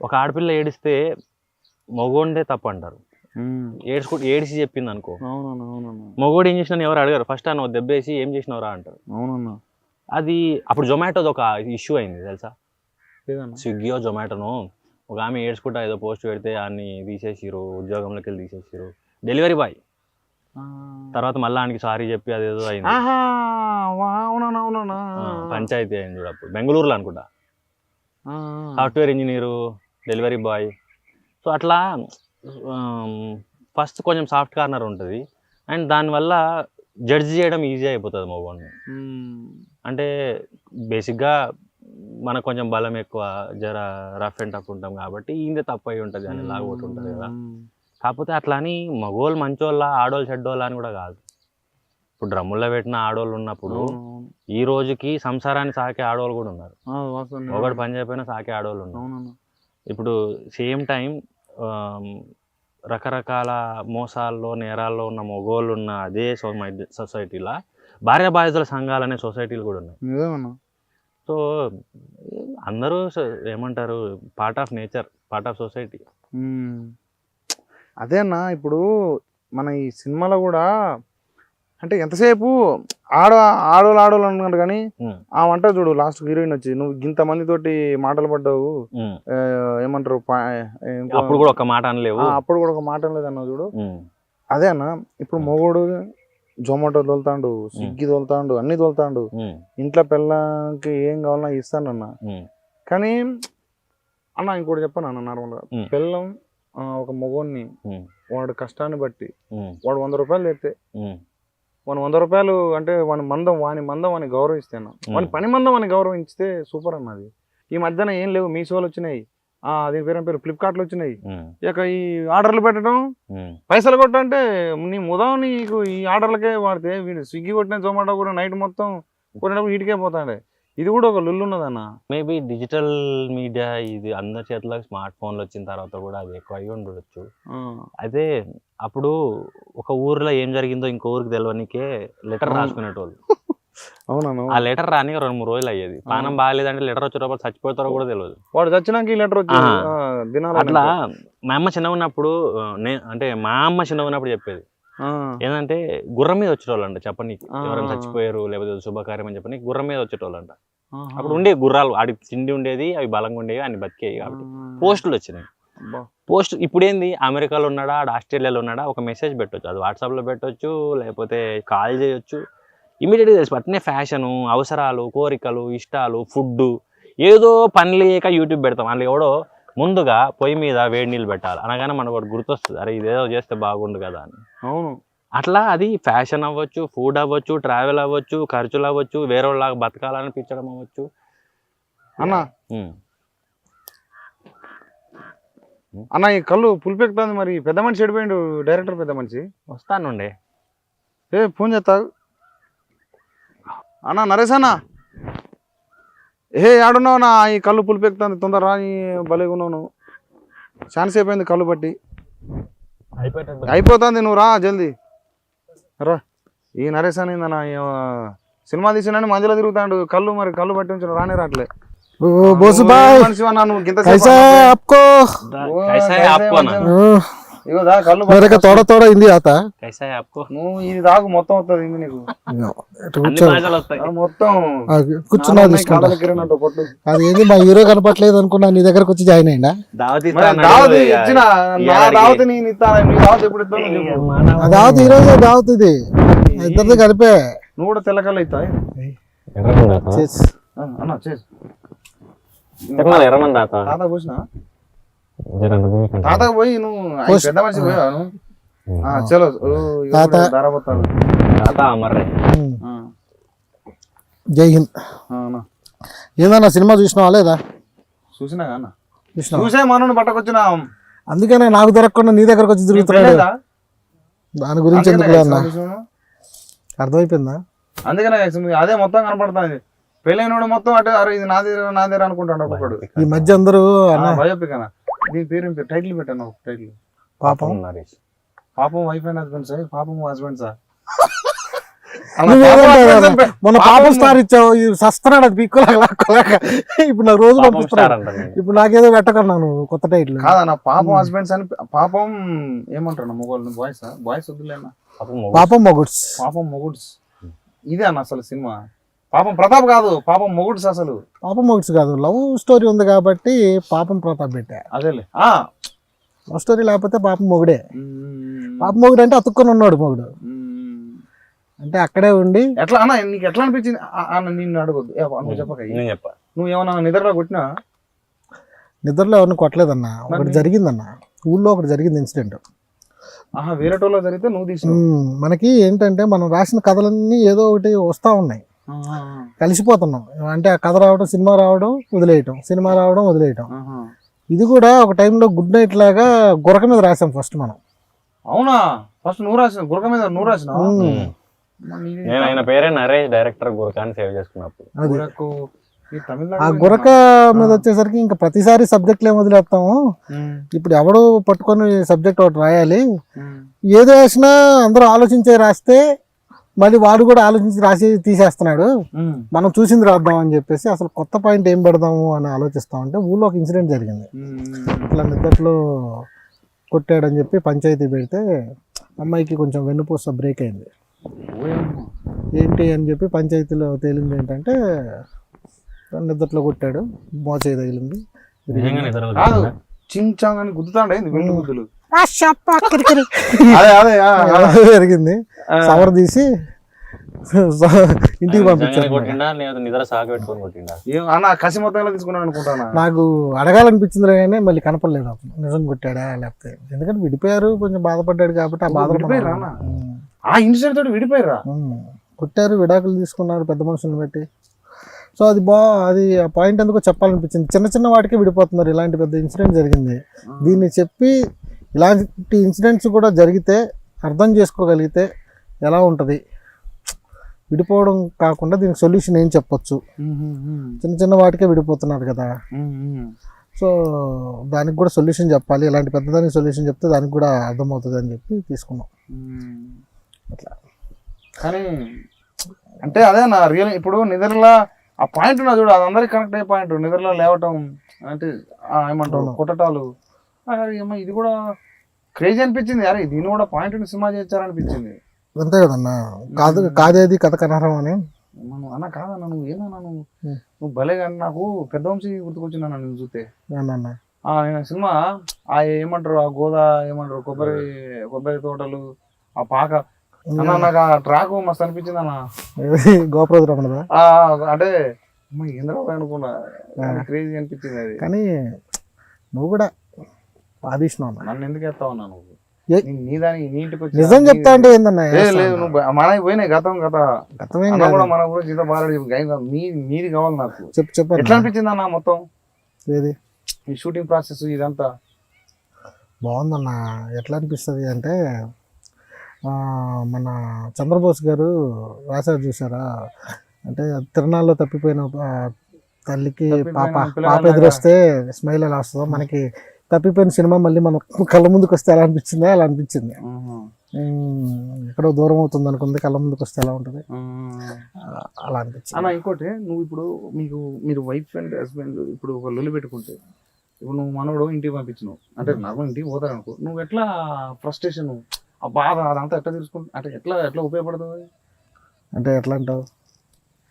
ఒక ఆడపిల్ల ఏడిస్తే మొగోండే తప్పు అంటారు. ఏడిసి చెప్పింది అనుకో, మొగోడు ఏం చేసినా ఎవరు అడగారు, ఫస్ట్ నువ్వు దెబ్బేసి ఏం చేసినవరా అంటారు. అది అప్పుడు జొమాటోది ఒక ఇష్యూ అయింది తెలుసా, స్విగ్గీయో జొమాటోనో ఒక ఆమె ఏడ్చుకుంటా ఏదో పోస్ట్ పెడితే అన్ని తీసేసిరు, ఉద్యోగంలోకి వెళ్ళి తీసేసిరు, డెలివరీ బాయ్. తర్వాత మళ్ళీ ఆయనకి సారీ చెప్పి అదేదో అయింది, పంచాయతీ అయింది చూడు. అప్పుడు బెంగళూరులో అనుకుంటా, software engineer, delivery boy. So అట్లా ఫస్ట్ కొంచెం సాఫ్ట్ కార్నర్ ఉంటుంది అండ్ దానివల్ల జడ్జ్ చేయడం ఈజీ అయిపోతుంది మగవాడిని. అంటే బేసిక్గా మనకు కొంచెం బలం ఎక్కువ, జర రఫ్ అండ్ టఫ్ ఉంటాం కాబట్టి ఈయన తప్పు అయి ఉంటుంది అని లాగా ఒకటి ఉంటుంది కదా. కాకపోతే అట్లా అని మగోళ్ళు మంచోళ్ళ ఆడోళ్ళు చెడ్డోళ్ళ అని కూడా కాదు. ఇప్పుడు డ్రమ్ముల్లో పెట్టిన ఆడోళ్ళు ఉన్నప్పుడు ఈ రోజుకి సంసారాన్ని సాకే ఆడోళ్ళు కూడా ఉన్నారు, ఒకటి పని చేయకపోయినా సాకే ఆడోళ్ళు ఉన్నారు. ఇప్పుడు సేమ్ టైం రకరకాల మోసాల్లో నేరాల్లో ఉన్న మగోళ్ళు ఉన్న అదే సొసైటీలో భార్య బాధితుల సంఘాలు అనే సొసైటీలు కూడా ఉన్నాయి. సో అందరూ ఏమంటారు, part of nature, part of society.
అదేనా ఇప్పుడు మన ఈ సినిమాలో కూడా అంటే ఎంతసేపు ఆడోళ్ళు అన్నాడు కానీ ఆ వంట చూడు, లాస్ట్ హీరోయిన్ వచ్చి నువ్వు ఇంతమంది తోటి మాటలు పడ్డావు, ఏమంటారు
అప్పుడు కూడా ఒక మాట అనలేవు,
అప్పుడు కూడా ఒక మాట అనలేదు అన్నావు చూడు. అదేనా ఇప్పుడు మొగోడు జొమాటో తోలుతాడు, స్విగ్గీ తోలుతాడు, అన్ని తోలుతాడు, ఇంట్లో పిల్లకి ఏం కావాలన్నా ఇస్తానన్నా. కానీ అన్న ఇంకోటి చెప్పాను అన్న, నార్మల్గా పిల్లం ఒక మొగోడిని వాడు కష్టాన్ని బట్టి వాడు 100 రూపాయలు తెస్తే వాని 100 రూపాయలు అంటే వాని మందం వాని గౌరవిస్తేనా, వాని పని మందం వాని గౌరవించితే సూపర్ అన్నది. ఈ మధ్యన ఏం లేవు, మీషోలు వచ్చినాయి, దీని పేరు ఫ్లిప్కార్ట్లు వచ్చినాయి. ఇక ఈ ఆర్డర్లు పెట్టడం, పైసలు కొట్టంటే నీ ముదం నీకు ఈ ఆర్డర్లకే వాడితే వీడు స్విగ్గీ కొట్టిన జొమాటో కూడా నైట్ మొత్తం కొట్టినప్పుడు వీటికే పోతాడే. ఇది కూడా ఒక లుల్లు ఉన్నదన్న.
మేబీ డిజిటల్ మీడియా ఇది అందరి చేతులకు స్మార్ట్ ఫోన్లు వచ్చిన తర్వాత కూడా అది ఎక్కువ అయ్యి ఉండొచ్చు. అయితే అప్పుడు ఒక ఊర్లో ఏం జరిగిందో ఇంకో ఊరికి తెలియనికే లెటర్ రాసుకునేటోళ్ళు.
అవునవును.
ఆ లెటర్ రాని 2-3 రోజులు అయ్యేది. పానం బాగాలేదంటే లెటర్ వచ్చేటప్పుడు చచ్చిపోతారో కూడా తెలియదు.
వాడు చచ్చినాక ఈ లెటర్ వచ్చి
అట్లా మా అమ్మ చిన్న ఉన్నప్పుడు చెప్పేది ఏంటంటే గుర్రం మీద వచ్చేటోళ్ళు అంట చెప్పనీకి, ఎవరైనా చచ్చిపోయారు లేకపోతే శుభకార్యం అని చెప్పని గుర్రం మీద వచ్చేటోళ్ళు అంట. అప్పుడు ఉండే గుర్రాలు ఆడి తిండి ఉండేది, అవి బలంగా ఉండేవి, అన్ని బతికేవి. కాబట్టి పోస్టులు వచ్చినాయి. పోస్ట్ ఇప్పుడు ఏంది, అమెరికాలో ఉన్నాడా, ఆస్ట్రేలియాలో ఉన్నాడా, ఒక మెసేజ్ పెట్టవచ్చు, అది వాట్సాప్లో పెట్టవచ్చు, లేకపోతే కాల్ చేయొచ్చు, ఇమీడియట్గా తెలిసి అట్నే ఫ్యాషను, అవసరాలు, కోరికలు, ఇష్టాలు, ఫుడ్, ఏదో పని లేక యూట్యూబ్ పెడతాం. అందులో ఎవడో ముందుగా పొయ్యి మీద వేడి నీళ్ళు పెట్టాలి అనగానే మనకు ఒకటి గుర్తొస్తుంది, అరే ఇదేదో చేస్తే బాగుండు కదా అని.
అవును.
అట్లా అది ఫ్యాషన్ అవ్వచ్చు, ఫుడ్ అవ్వచ్చు, ట్రావెల్ అవ్వచ్చు, ఖర్చులు అవ్వచ్చు, వేరే వాళ్ళలాగా బతకాలనిపించడం అవ్వచ్చు.
అన్న అన్న ఈ కళ్ళు పులిపెక్కుతుంది మరి పెద్ద మనిషి చెడిపోయిండు డైరెక్టర్ పెద్ద మనిషి
వస్తానుండే
ఫోన్ చేస్తా అన్న నరేష్ అన్న ఆడున్నావు నా ఈ కళ్ళు పులిపెక్కుతుంది తొందర రా భలేగా ఉన్నావు నువ్వు ఛాన్స్ అయిపోయింది కళ్ళు బట్టి అయిపోతుంది నువ్వు రా జల్దీ రా ఈ నరేష్ అని సినిమా తీసినని మందులో తిరుగుతాడు కళ్ళు మరి కళ్ళు పట్టి ఉంచిన రానే రావట్లే మనిషి అన్నా నువ్వు గింత ఇగో దా కళ్ళు
తోడ తోడ ఇంది ఆత
నువ్వు ఇది దాకు మొత్తం వస్తుంది ఇంది నీకు మొత్తం
కూర్చున్నది
కొట్టు
అది ఏంది మా హీరో కనపట్లేదు అనుకున్నా నీ దగ్గరకు వచ్చి జాయిన్ అయినా
దావతి ఇచ్చిన నా దావతి నేను ఇస్తాను నీ దావతి ఎప్పుడు ఇస్తాను
దావతి ఈ రోజే దావతి ఇది ఇద్దరిది కలిపే
నువ్వు కూడా తెల్లకల్లు అవుతాయి అన్న చేసి తాత పోసిన తాతకు పోయి నువ్వు పెద్ద మనిషి పోయావా నువ్వు చలో ధారాపోతాను
జై హింద్ ఏందన్నా సినిమా చూసినావా లేదా
చూసినా అన్న చూసే మనని పట్టకొచ్చిన
అందుకనే నాకు దొరకకుండా నీ దగ్గరకు వచ్చి తిరుగుతున్నాడు దాని గురించి ఎందుకు అన్న అర్థమైపోయిందా
అందుకనే అదే మొత్తం కనపడుతుంది పెళ్ళైన మొత్తం అంటే అరే ఇది నాదే అనుకుంటాడు ఒక్కొక్కడు
ఈ మధ్య అందరూ
భయోపికనా దీని పేరు టైటిల్ పెట్టాను టైటిల్
పాపం
పాపం వైఫ్ అండ్ హస్బెండ్ సార్ పాపం హస్బెండ్ సార్
మొన్న పాపం స్టార్ ఇచ్చావు సస్తున్నాడు అది పీక్కోలేక ఇప్పుడు నాకు రోజు పంపిస్తున్నాడు ఇప్పుడు నాకేదో పెట్టకన్నా నువ్వు కొత్త టైటిల్
కాదన్న పాపం హస్బెండ్స్ అని పాపం ఏమంటారు మొగోళ్ళు బాయ్స్ వద్దులేనా
పాపం మొగుడ్స్
పాపం మొగుడ్స్ ఇదే అన్న అసలు సినిమా పాపం ప్రతాప్ కాదు పాపం మొగుడ్స్ అసలు
పాపం మొగుడ్స్ కాదు లవ్ స్టోరీ ఉంది కాబట్టి పాపం ప్రతాప్ పెట్టా
అదేలే
లవ్ స్టోరీ లేకపోతే పాపం మొగుడే పాపం మొగుడు అంటే అతుక్కొని ఉన్నాడు మొగుడు అంటే అక్కడే ఉండి
ఎట్లా అన్న నీకు ఎట్లా అనిపించింది అన్న నిన్ను అడగొద్దు నువ్వు చెప్పక నువ్వు ఏమన్నా నిద్రలో కొట్టినా
నిద్రలో ఎవరిని కొట్టలేదన్న ఒకటి జరిగిందన్న ఊళ్ళో ఒకటి జరిగింది ఇన్సిడెంట్
వేరే టోల్లో జరిగితే నువ్వు తీసి
మనకి ఏంటంటే మనం రాసిన కథలన్నీ ఏదో ఒకటి వస్తా ఉన్నాయి కలిసిపోతున్నాం అంటే ఆ కథ రావడం సినిమా రావడం వదిలేయటం సినిమా రావడం వదిలేయటం ఇది కూడా ఒక టైంలో గుడ్ నైట్ లాగా గురక మీద రాసాం ఫస్ట్ మనం
అవునా ఫస్ట్ నువ్వు రాసిన గురక మీద నువ్వు రాసిన
ఆయన పేరే నరేష్ డైరెక్టర్ గురకాన్ని సేవ్ చేసుకున్నప్పుడు
ఆ గురక మీద వచ్చేసరికి ఇంకా ప్రతిసారి సబ్జెక్టులు ఏం వదిలేస్తాము ఇప్పుడు ఎవడు పట్టుకొని సబ్జెక్ట్ ఒకటి రాయాలి ఏదో వేసినా అందరూ ఆలోచించే రాస్తే మళ్ళీ వాడు కూడా ఆలోచించి రాసి తీసేస్తున్నాడు మనం చూసింది రాద్దాం అని చెప్పేసి అసలు కొత్త పాయింట్ ఏం పెడదాము అని ఆలోచిస్తామంటే ఊళ్ళో ఒక ఇన్సిడెంట్ జరిగింది ఇట్లా నిద్దట్లో కొట్టాడని చెప్పి పంచాయతీ పెడితే అమ్మాయికి కొంచెం వెన్నుపూస బ్రేక్ అయింది ఏంటి అని చెప్పి పంచాయతీలో తేలింది ఏంటంటే నిద్దట్లో కొట్టాడు మోచేయి తగిలింది
చించాంగ్ అని గుద్దుతాండే వెన్ను గుద్దులు
జరిగింది సవర్ తీసి ఇంటికి పంపించాను
కసి మొత్తంలో తీసుకున్నాను అనుకుంటాను
నాకు అడగాలనిపించింది కానీ మళ్ళీ కనపడలేదు అప్పుడు నిజం కొట్టాడా లేకపోతే ఎందుకంటే విడిపోయారు కొంచెం బాధపడ్డాడు కాబట్టి ఆ బాధ
ఆ ఇన్సిడెంట్ తోటి విడిపోయారా
కొట్టారు విడాకులు తీసుకున్నారు పెద్ద మనుషులను పెట్టి సో అది అది ఆ పాయింట్ ఎందుకో చెప్పాలనిపించింది చిన్న చిన్న వాటికే విడిపోతున్నారు ఇలాంటి పెద్ద ఇన్సిడెంట్ జరిగింది దీన్ని చెప్పి ఇలాంటి ఇన్సిడెంట్స్ కూడా జరిగితే అర్థం చేసుకోగలిగితే ఎలా ఉంటుంది విడిపోవడం కాకుండా దీనికి సొల్యూషన్ ఏం చెప్పొచ్చు చిన్న చిన్న వాటికే విడిపోతున్నారు కదా సో దానికి కూడా సొల్యూషన్ చెప్పాలి ఇలాంటి పెద్దదానికి సొల్యూషన్ చెప్తే దానికి కూడా అర్థమవుతుంది అని చెప్పి తీసుకున్నాం అట్లా
కానీ అంటే అదే నా రియల్ ఇప్పుడు నిద్రలో ఆ పాయింట్ ఉన్నా చూడు అది అందరికి కనెక్ట్ అయ్యే పాయింట్ నిద్రలో లేవటం అంటే ఏమంటారు కొట్టటాలు ఏమో ఇది కూడా క్రేజీ అనిపించింది అరే దీన్ని కూడా పాయింట్ సినిమా చేయించారనిపించింది
అంతే కదన్నా కాదేది కథ కనరం అని
అన్న కాదన్నా నువ్వు ఏమన్నా నువ్వు భలే కానీ నాకు పెద్ద వంశీ గుర్తుకొచ్చింది అన్న నువ్వు చూస్తే నేను సినిమా ఏమంటారు ఆ గోదా ఏమంటారు కొబ్బరి తోటలు ఆ పాక అన్న నాకు ఆ ట్రాక్ మస్తు అనిపించింది అన్న
గోప్రద్
అంటే ఇంద్ర అనుకున్నా క్రేజీ అనిపించింది అది
కానీ నువ్వు కూడా బాధిస్తున్నావు
నన్ను ఎందుకు ఎత్తావు అన్నా నువ్వు నీ దానికి నీటికి
నిజం చెప్తా అంటే ఏందన్నా
లేదు నువ్వు మనకి పోయినాయి గతమేం కూడా మన గురించి ఇంత బాగా నీది కావాలి నాకు
చెప్పు
ఎట్లా అనిపించింది అన్న మొత్తం
ఏది
ఈ షూటింగ్ ప్రాసెస్ ఇదంతా
బాగుందన్న. ఎట్లా అనిపిస్తుంది అంటే మన చంద్రబోస్ గారు రాశారు చూసారా, అంటే తిరణాల్లో తప్పిపోయిన తల్లికి పాప ఎదురొస్తే స్మైల్ ఎలా వస్తుందో మనకి తప్పిపోయిన సినిమా మళ్ళీ మన కళ్ళ ముందుకు వస్తే ఎలా అనిపించిందో అలా అనిపించింది. ఎక్కడో దూరం అవుతుంది అనుకుంది, కళ్ళ ముందుకు వస్తే ఎలా ఉంటుంది అలా అనిపించింది
అన్న. ఇంకోటి, నువ్వు ఇప్పుడు మీరు వైఫ్ అండ్ హస్బెండ్ ఇప్పుడు ఒక లొల్లి పెట్టుకుంటే, ఇప్పుడు నువ్వు మనోడు ఇంటికి పంపించినావు అంటే నార్మల్ ఇంటికి పోతారు అనుకో, నువ్వు ఎట్లా ఫ్రస్ట్రేషన్ ఆ బాధ అదంతా ఎట్లా తీసుకుంటా అంటే ఎట్లా ఉపయోగపడుతుంది
అంటే ఎట్లా అంటావు?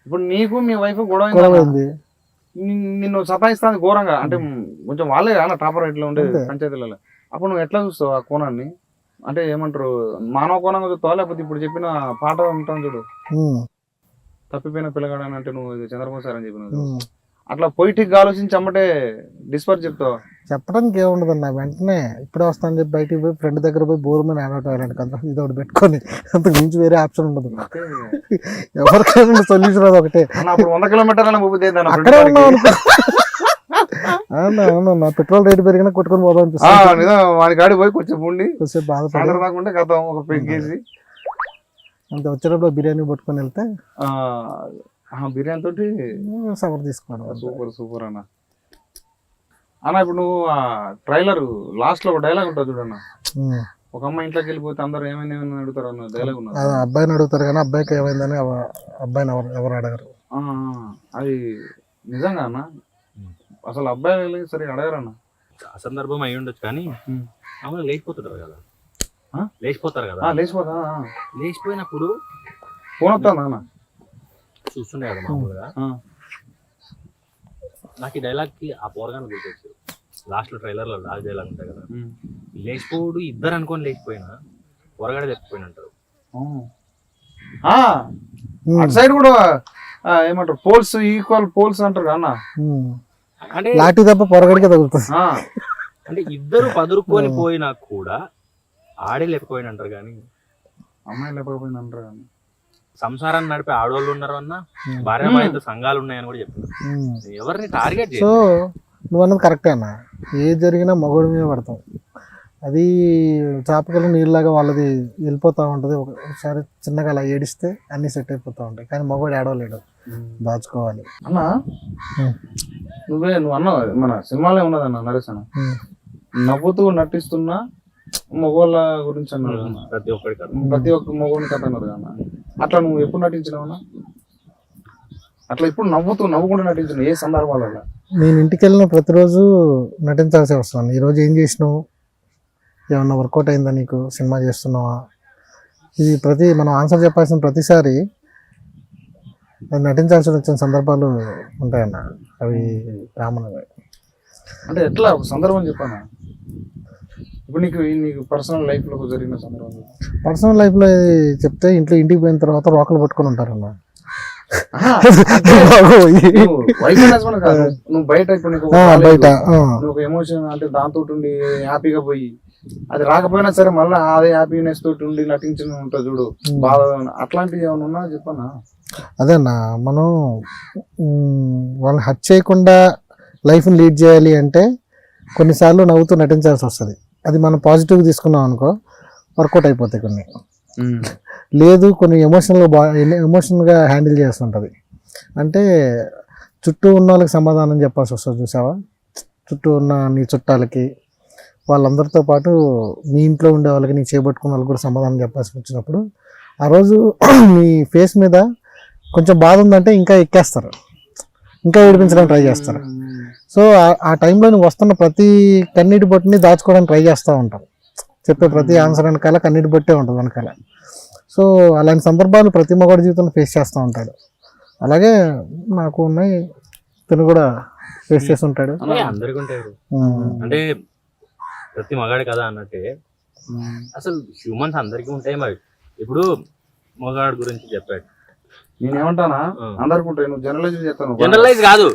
ఇప్పుడు నీకు మీ వైఫ్ గొడవ
గొడవైంది,
నిన్ను సతాయిస్తుంది ఘోరంగా, అంటే కొంచెం వాళ్ళే అలా టాపర్ ఇట్లా ఉండే పంచాయతీలలో, అప్పుడు నువ్వు ఎట్లా చూస్తావు ఆ కోణాన్ని? అంటే ఏమంటారు, మానవ కోణంగా చూస్తావా లేకపోతే ఇప్పుడు చెప్పిన పాట ఉంటాను చూడు, తప్పిపోయిన పిల్లగాడని అంటే నువ్వు చంద్రబాబు సార్ అని చెప్పిన అట్లా పొయిటిక్ ఆలోచించి అమ్మటే డిస్పర్ చెప్తావా?
చెప్పడానికి ఏముండదు అన్న. వెంటనే ఇప్పుడే వస్తాను చెప్పి బయటికి పోయి ఫ్రెండ్ దగ్గర పోయి బోర్ మీద ఆడటాలంటే కదా, ఇది ఒకటి పెట్టుకొని అంతకు మించి వేరే ఆప్షన్ ఉండదు. ఎవరికైనా సొల్యూషన్ అది ఒకటే.
అప్పుడు 100 కిలోమీటర్ల
అక్కడే ఉన్నావు అనుకో. అవునా, పెట్రోల్ రేటు పెరిగినా కొట్టుకొని పోదాం అనిపిస్తుంది.
వాడి కాడి పోయి కొంచెం ఉండి
కొంచెం బాధపడకుండా
కథ ఒక పెగ్గేసి
అంత వచ్చేటప్పుడు బిర్యానీ పట్టుకొని వెళ్తే
బిర్యానీ తోటి
సవర్ తీసుకోవడం.
సూపర్ అన్న. ఇప్పుడు నువ్వు ట్రైలర్ లాస్ట్ లో ఒక డైలాగ్ ఉంటుంది చూడన్న, ఒక అమ్మాయి ఇంట్లోకి వెళ్ళిపోతే అందరూ ఏమైనా అడుగుతారు అన్న డైలాగ్ ఉన్నది.
అబ్బాయిని అడుగుతారు కానీ అబ్బాయికి ఏమైందని అబ్బాయిని ఎవరు అడగరు.
అది నిజంగా అన్న, అసలు అబ్బాయి సరే అడగరన్న.
అసందర్భం అయి ఉండొచ్చు కానీ అమ్మాయి లేచిపోతుంటారు కదా, లేచిపోయినప్పుడు
ఫోన్ వస్తుందా అన్న?
చూస్తుండే కదా మామూలుగా. నాకు ఈ డైలాగ్ కి ఆ పోరగాన్ని గుర్తొచ్చారు. లాస్ట్ లో ట్రైలర్ లో లాస్ట్ డైలాగ్ ఉంటాయి కదా, లేచిపోడు ఇద్దరు అనుకొని లేచిపోయినా పొరగాడే లేకపోయిన అంటారు.
అటు సైడ్ కూడా ఏమంటారు, పోల్స్ ఈక్వల్ పోల్స్ అంటారు అన్న.
అంటే
లాఠీ తప్ప పొరగడికే తగులుతుంది.
అంటే ఇద్దరు పదురుకొని పోయినా కూడా ఆడే లేకపోయిన అంటారు కానీ
అమ్మాయి లేకపోయింది అంటారు కానీ
సంసారాన్ని నడిపే ఆడవాళ్ళు ఉన్నారు అన్న, భార్యాభర్త సంఘాలు ఉన్నాయని కూడా చెప్తున్నారు. ఎవరిని టార్గెట్
సో నువ్వు అన్నది కరెక్టే అన్న. ఏది జరిగినా మగోడి మీద పడతాం. అది చాపకలు నీళ్ళలాగా వాళ్ళది వెళ్ళిపోతూ ఉంటుంది. ఒకసారి చిన్నగా అలా ఏడిస్తే అన్ని సెట్ అయిపోతూ ఉంటాయి. కానీ మగవాడు ఏడవలేడు, దాచుకోవాలి
అన్న. నువ్వు అన్నావు మన సినిమాలో ఉన్నదన్న నరేష్ అన్న, నవ్వుతూ నటిస్తున్నా మగవాళ్ళ గురించి అన్నారు. ప్రతి ఒక్క మగవాడిని కథ అన్నారు అన్న. అట్లా నువ్వు ఎప్పుడు నటించినావన్నా? అట్లా ఇప్పుడు నవ్వుకుండా నటించిన ఏ సందర్భాలలో?
నేను ఇంటికి వెళ్ళిన ప్రతిరోజు నటించాల్సి వస్తున్నాను. ఈరోజు ఏం చేసినావు, ఏమన్నా వర్కౌట్ అయిందా, నీకు సినిమా చేస్తున్నావా, ఇది మనం ఆన్సర్ చెప్పాల్సిన ప్రతిసారి అది నటించాల్సి వచ్చిన సందర్భాలు ఉంటాయన్న. అవి కామన్గా.
అంటే ఎట్లా ఒక సందర్భం చెప్పానా? ఇప్పుడు నీకు పర్సనల్ లైఫ్లో జరిగిన సందర్భం?
పర్సనల్ లైఫ్లో చెప్తే ఇంటికి పోయిన తర్వాత రోకలు పట్టుకొని ఉంటారన్న.
నువ్వు బయట ఇప్పుడు నువ్వు ఎమోషన్ అంటే దాంతో ఉండి హ్యాపీగా పోయి అది రాకపోయినా సరే మళ్ళీ అదే హ్యాపీనెస్ తోటి ఉండి నటించిన ఉంటుంది చూడు, బాధ, అట్లాంటివి ఏమైనా ఉన్నా చెప్పన్నా?
అదేనా, మనం వాళ్ళని హర్ట్ చేయకుండా లైఫ్ని లీడ్ చేయాలి అంటే కొన్నిసార్లు నవ్వుతూ నటించాల్సి వస్తుంది. అది మనం పాజిటివ్గా తీసుకున్నాం అనుకో వర్కౌట్ అయిపోతాయి. కొన్ని లేదు కొన్ని ఎమోషనల్గా హ్యాండిల్ చేస్తుంటుంది. అంటే చుట్టూ ఉన్న వాళ్ళకి సమాధానం చెప్పాల్సి వస్తుంది చూసావా, చుట్టూ ఉన్న నీ చుట్టాలకి, వాళ్ళందరితో పాటు నీ ఇంట్లో ఉండే వాళ్ళకి, నీ చేపట్టుకున్న వాళ్ళకి కూడా సమాధానం చెప్పాల్సి వచ్చినప్పుడు ఆ రోజు మీ ఫేస్ మీద కొంచెం బాధ ఉందంటే ఇంకా ఎక్కేస్తారు, ఇంకా ఏడిపించడానికి ట్రై చేస్తారు. సో ఆ టైంలో నువ్వు వస్తున్న ప్రతి కన్నీటి బొట్టుని దాచుకోవడానికి ట్రై చేస్తూ ఉంటాం. చెప్పే ప్రతి ఆన్సర్ వెనకాల కన్నీటి బొట్టే ఉంటుంది వెనకాల. సో అలాంటి సందర్భాలు ప్రతి మగవాడి జీవితంలో ఫేస్ చేస్తూ ఉంటాడు. అలాగే నాకు ఉన్నాయి, తను కూడా ఫేస్ చేసి ఉంటాడు.
అందరికీ ఉంటాయి. అంటే ప్రతి మగాడి కదా అన్నట్టే అసలు హ్యూమన్స్ అందరికీ ఉంటాయి. మరి ఇప్పుడు మగాడి గురించి చెప్పాడు,
నేనేమంటానా అందరికి ఉంటాయి. నువ్వు జనరలైజ్ చేస్తాను,
జనరలైజ్ కాదు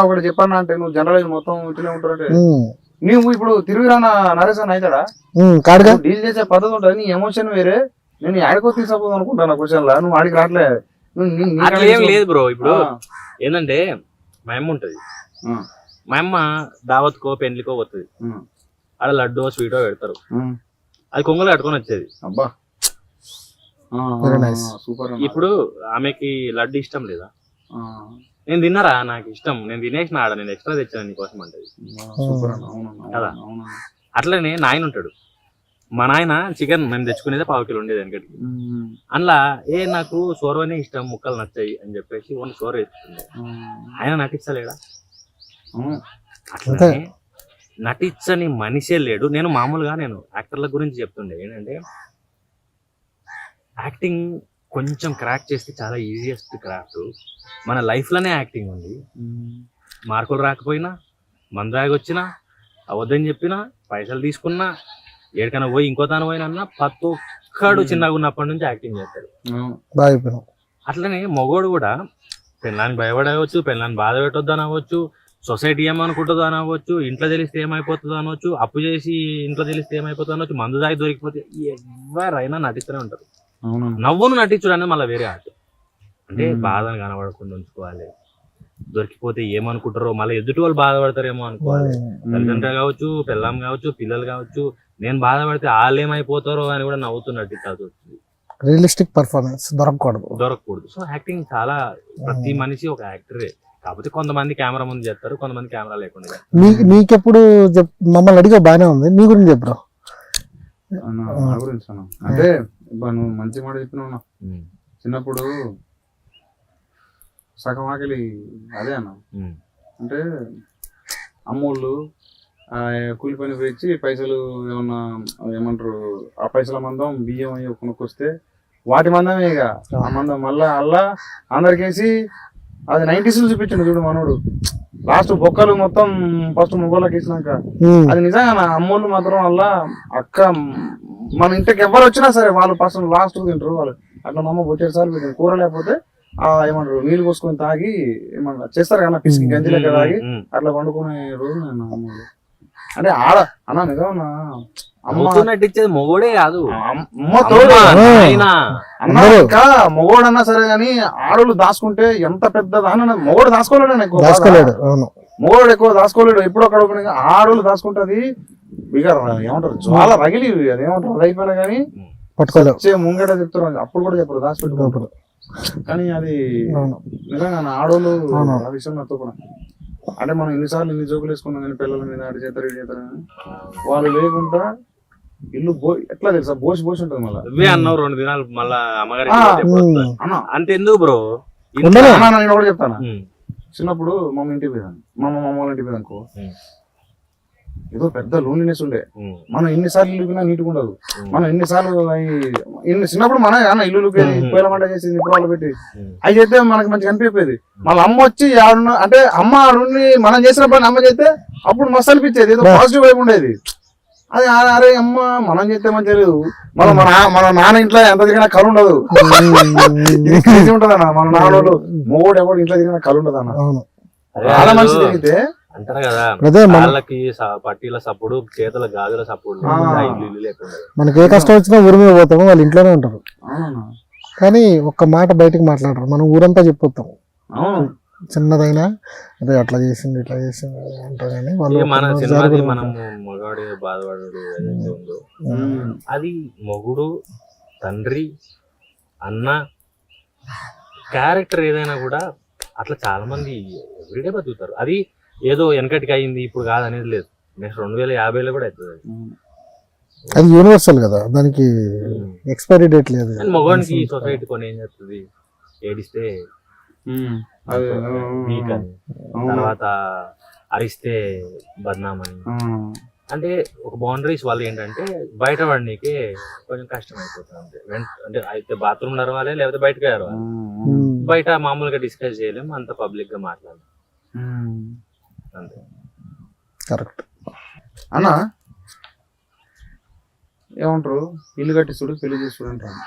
ఒకటి చెప్పాను అంటే నువ్వు జనరలైజ్ మొత్తం ఇట్లనే ఉంటారంటే నువ్వు ఇప్పుడు తిరిగిరానా నరేష్ అని అవుతాడా? డీల్ చేసే పద్ధతి ఉంటుంది. నీ ఎమోషన్ వేరే, నేను ఆడికో తీసుకోపోదు అనుకుంటాను క్వశ్చన్ లా, నువ్వు ఆడికి రావట్లే.
ఏం లేదు బ్రో. ఇప్పుడు ఏంటంటే మా అమ్మ ఉంటది, మా అమ్మ దావత్కో పెళ్లికో పోతుంది. ఆడ లడ్డో స్వీటో పెడతారు, అది కొంగలు కట్టుకొని వచ్చేది.
అబ్బా
Very nice.
సూపర్.
ఇప్పుడు ఆమెకి లడ్డు ఇష్టం లేదా, నేను తిన్నారా నాకు ఇష్టం, నేను తినేసిన ఆడ, నేను ఎక్స్ట్రా తెచ్చాను నీకోసం అంటది కదా. అట్లనే నాయన ఉంటాడు, మా నాయన చికెన్ మేము తెచ్చుకునేదే 1/2 కిలో ఉండేది వెనకటికి. అందులో నాకు సోర్వనే ఇష్టం, ముక్కలు నచ్చాయి అని చెప్పేసి ఓన్లీ సోర్ వేసుకుండే. ఆయన నటించలేడా? అట్లనే నటించని మనిషే లేడు. నేను మామూలుగా నేను యాక్టర్ల గురించి చెప్తుండే ఏంటంటే, యాక్టింగ్ కొంచెం క్రాక్ చేస్తే చాలా ఈజియెస్ట్ క్రాఫ్ట్. మన లైఫ్లోనే యాక్టింగ్ ఉంది. మార్కులు రాకపోయినా, మందాగి వచ్చినా, అవద్దని చెప్పినా, పైసలు తీసుకున్నా, ఏడికైనా పోయి ఇంకో తాను పోయినా ప్రతి ఒక్కడు చిన్నగా ఉన్నప్పటి నుంచి యాక్టింగ్ చేస్తాడు. అట్లనే మగోడు కూడా పెళ్ళాన్ని భయపడవచ్చు, పెళ్ళాన్ని బాధ పెట్టొద్దు అనవచ్చు, సొసైటీ ఏమనుకుంటుందో అనవచ్చు, ఇంట్లో తెలిస్తే ఏమైపోతుందో అనవచ్చు, అప్పు చేసి ఇంట్లో తెలిస్తే ఏమైపోతుందో అనవచ్చు, మందు దాగి దొరికిపోతే ఎవరైనా నటిస్తూనే ఉంటారు. నవ్వును నటించడం అనేది మళ్ళీ వేరే ఆర్ట్. అంటే బాధను కనబడకుండా ఉంచుకోవాలి, దొరికిపోతే ఏమనుకుంటారో, మళ్ళీ ఎదుటి వాళ్ళు బాధపడతారేమో అనుకోవాలి. తల్లిదండ్రులు కావచ్చు, పిల్లం కావచ్చు, పిల్లలు కావచ్చు, నేను బాధపడితే వాళ్ళు ఏమైపోతారో అని కూడా నవ్వుతూ నటించాల్సి వస్తుంది.
రియలిస్టిక్ పర్ఫార్మెన్స్ దొరకకూడదు. సో యాక్టింగ్ చాలా, ప్రతి మనిషి ఒక యాక్టరే. కాకపోతే కొంతమంది కెమెరా ముందు చేస్తారు, కొంతమంది కెమెరా లేకుండా. నీకెప్పుడు మమ్మల్ని అడిగా బాగానే ఉంది, నీ గురించి చెప్పరా?
అంటే నువ్వు మంచి మాట చెప్పినావు. చిన్నప్పుడు సగం ఆకలి అదే అన్న. అంటే అమ్మోళ్ళు కూలి పని పోయి పైసలు ఏమన్నా ఏమంటారు, ఆ పైసల మందం బియ్యం అయ్యి కొనుక్కొస్తే వాటి మందమే ఇక ఆ మందం మళ్ళా అల్లా అందరికేసి అది 90s చూపించండు చూడు మనోడు. లాస్ట్ బొక్కలు మొత్తం ఫస్ట్ మొగోళ్ళకి ఇచ్చినాక అది నిజంగా నా అమ్మోళ్ళు మాత్రం వల్ల అక్క మన ఇంటికి ఎవరు వచ్చినా సరే వాళ్ళు ఫస్ట్ లాస్ట్ తింటారు వాళ్ళు. అట్లా మా అమ్మ బొచ్చేడు సార్లు పెట్టింది. కూర లేకపోతే ఏమంటారు నీళ్ళు పోసుకొని తాగి ఏమన్నా చేస్తారు కదా పిసికి గంజి లెక్క తాగి అట్లా వండుకునే రోజు నేను అమ్మోళ్ళు. అంటే ఆడ అన్నా నిజమన్నా
నటించేది మొగోడే కాదు,
ఇంకా మొగోడన్నా సరే గానీ ఆడోళ్ళు దాచుకుంటే ఎంత పెద్ద మొగోడు దాచుకోలేడు ఎక్కువ, మొగోడు ఎక్కువ దాచుకోలేడు. ఎప్పుడు అక్కడ ఆడోళ్ళు దాచుకుంటది ఇక ఏమంటారు జ్వాల రగిలి అదేమంటారు అది అయిపోయినా కానీ పట్టుకోలే ముంగట చెప్తారు, అప్పుడు కూడా చెప్పరు దాచిపెట్టుకోరు. కానీ అది నిజంగా ఆడోళ్ళు ఆ విషయం నాతో కూడా. అంటే మనం ఎన్నిసార్లు ఇన్ని జోకులు వేసుకున్నాం కానీ పిల్లల మీద అడి చేస్తారు ఇటు చేస్తారు కానీ వాళ్ళు లేకుండా ఇల్లు ఎట్లా తెలుసా బోసి ఉంటది. మళ్ళీ
అన్నావు 2 దినాలు మళ్ళా అమ్మగారి అంతెందుకు బ్రో
నేను కూడా చెప్తాను. చిన్నప్పుడు మమ్మ ఇంటికి పోయాను, మా అమ్మ ఇంటికి పోయాను అనుకో, ఏదో పెద్ద లోన్లీనెస్ ఉండే. మనం ఎన్నిసార్లు ఇల్లు నీట్గా ఉండదు. మనం ఎన్నిసార్లు చిన్నప్పుడు మన ఇల్లు పొయ్యిల మంట చేసి నిపుణాలు పెట్టి అవి చేస్తే మనకి మంచిగా అనిపించేది. మళ్ళీ అమ్మ వచ్చి అంటే అమ్మ ఆడుండి మనం చేసిన పని అమ్మ చేస్తే అప్పుడు మస్తు అనిపించేది, ఏదో పాజిటివ్ వైపు ఉండేది. అది అరే అమ్మ మనం చేస్తే మంచిగా లేదు, మన నాన్న ఇంట్లో ఎంత తిరిగినా కలు ఉండదు. ఇది ఉంటది అన్న, మన నాన్నోళ్ళు మొగోడు ఎవరు ఇంట్లో తిరిగినా కలు ఉండదు అన్న. చాలా మంచి తిరిగితే
అంటారు కదా వాళ్ళకి పట్టీల సప్పుడు చేతుల గాజుల సప్పుడు లేకుండా
మనకి ఏ కష్టం వచ్చినా ఊరి మీద పోతాము, వాళ్ళు ఇంట్లోనే ఉంటారు. కానీ ఒక్క మాట బయటకు మాట్లాడరు, మనం ఊరంతా చెప్పొస్తాం. చిన్నదైనా అదే అట్లా చేసింది ఇట్లా చేసింది అంటారు. కానీ వాళ్ళు
మగాడు బాధపడు ఏదైతే ఉందో అది మొగుడు, తండ్రి, అన్న క్యారెక్టర్ ఏదైనా కూడా అట్లా చాలా మంది ఎవ్రీడే బతుకుతారు. అది ఏదో వెనకటికి అయింది ఇప్పుడు కాదు అనేది లేదు, నెక్స్ట్ 2050లో కూడా అవుతుంది.
అది యూనివర్సల్ కదా, దానికి ఎక్స్పైరీ డేట్ లేదు.
మగవానికి సొసైటీ కొని ఏం చేస్తుంది, ఏడిస్తే వీక్ అని, తర్వాత అరిస్తే బద్నామని. అంటే ఒక బౌండరీస్ వల్ల ఏంటంటే బయట పడనీకే కొంచెం కష్టం అయిపోతుంది. అంటే అయితే బాత్రూమ్ నరవాలి లేకపోతే బయటకు అరవాలి, బయట మామూలుగా డిస్కస్ చేయలేము, అంత పబ్లిక్ గా మాట్లాడలేము. అంతే
కరెక్ట్
అన్న. ఏమంటారు ఇల్లు కట్టి చూడు పెళ్లి చేసి చూడు అంటారు.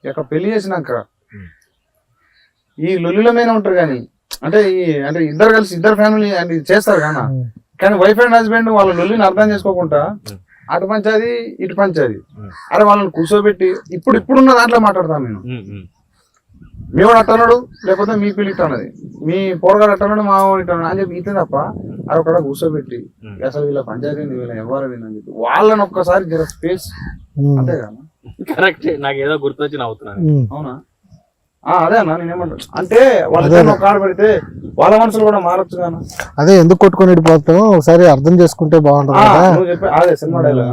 ఇక పెళ్లి చేసినాక ఈ లొల్లిలోనే ఉంటారు కానీ అంటే ఇద్దరు కలిసి ఇద్దరు ఫ్యామిలీ అంటే చేస్తారు కానీ వైఫ్ అండ్ హస్బెండ్ వాళ్ళ లొల్లిని అర్థం చేసుకోకుండా అటు పంచాది ఇటు పంచాది. అరే వాళ్ళని కూర్చోబెట్టి ఇప్పుడున్న దాంట్లో మాట్లాడతాను నేను. మీ వాడు అట్టన్నాడు లేకపోతే మీ పిల్లి ఇట్టన్నది, మీ పోరగాడు అట్టన్నాడు మా వాడు ఇట్టన్నాడు అని చెప్పి ఇట్లా తప్ప అక్కడ కూర్చోబెట్టి అసలు వీళ్ళ పంచాయతీ వీళ్ళ ఎవరు అని చెప్పి వాళ్ళని ఒక్కసారి జర స్పేస్ అంతే కదా
కరెక్ట్. నాకు ఏదో గుర్తొచ్చి నవ్వుతున్నాను.
అవునా అదే అన్న నేనేమంటా అంటే వాళ్ళ కాడ పెడితే వాళ్ళ మనసులు కూడా మారచ్చు కదా.
అదే ఎందుకు కొట్టుకొని వెళ్ళిపోతాం ఒకసారి అర్థం చేసుకుంటే బాగుంటుంది కదా.
నువ్వు చెప్పే అదే సినిమా డైలాగ్.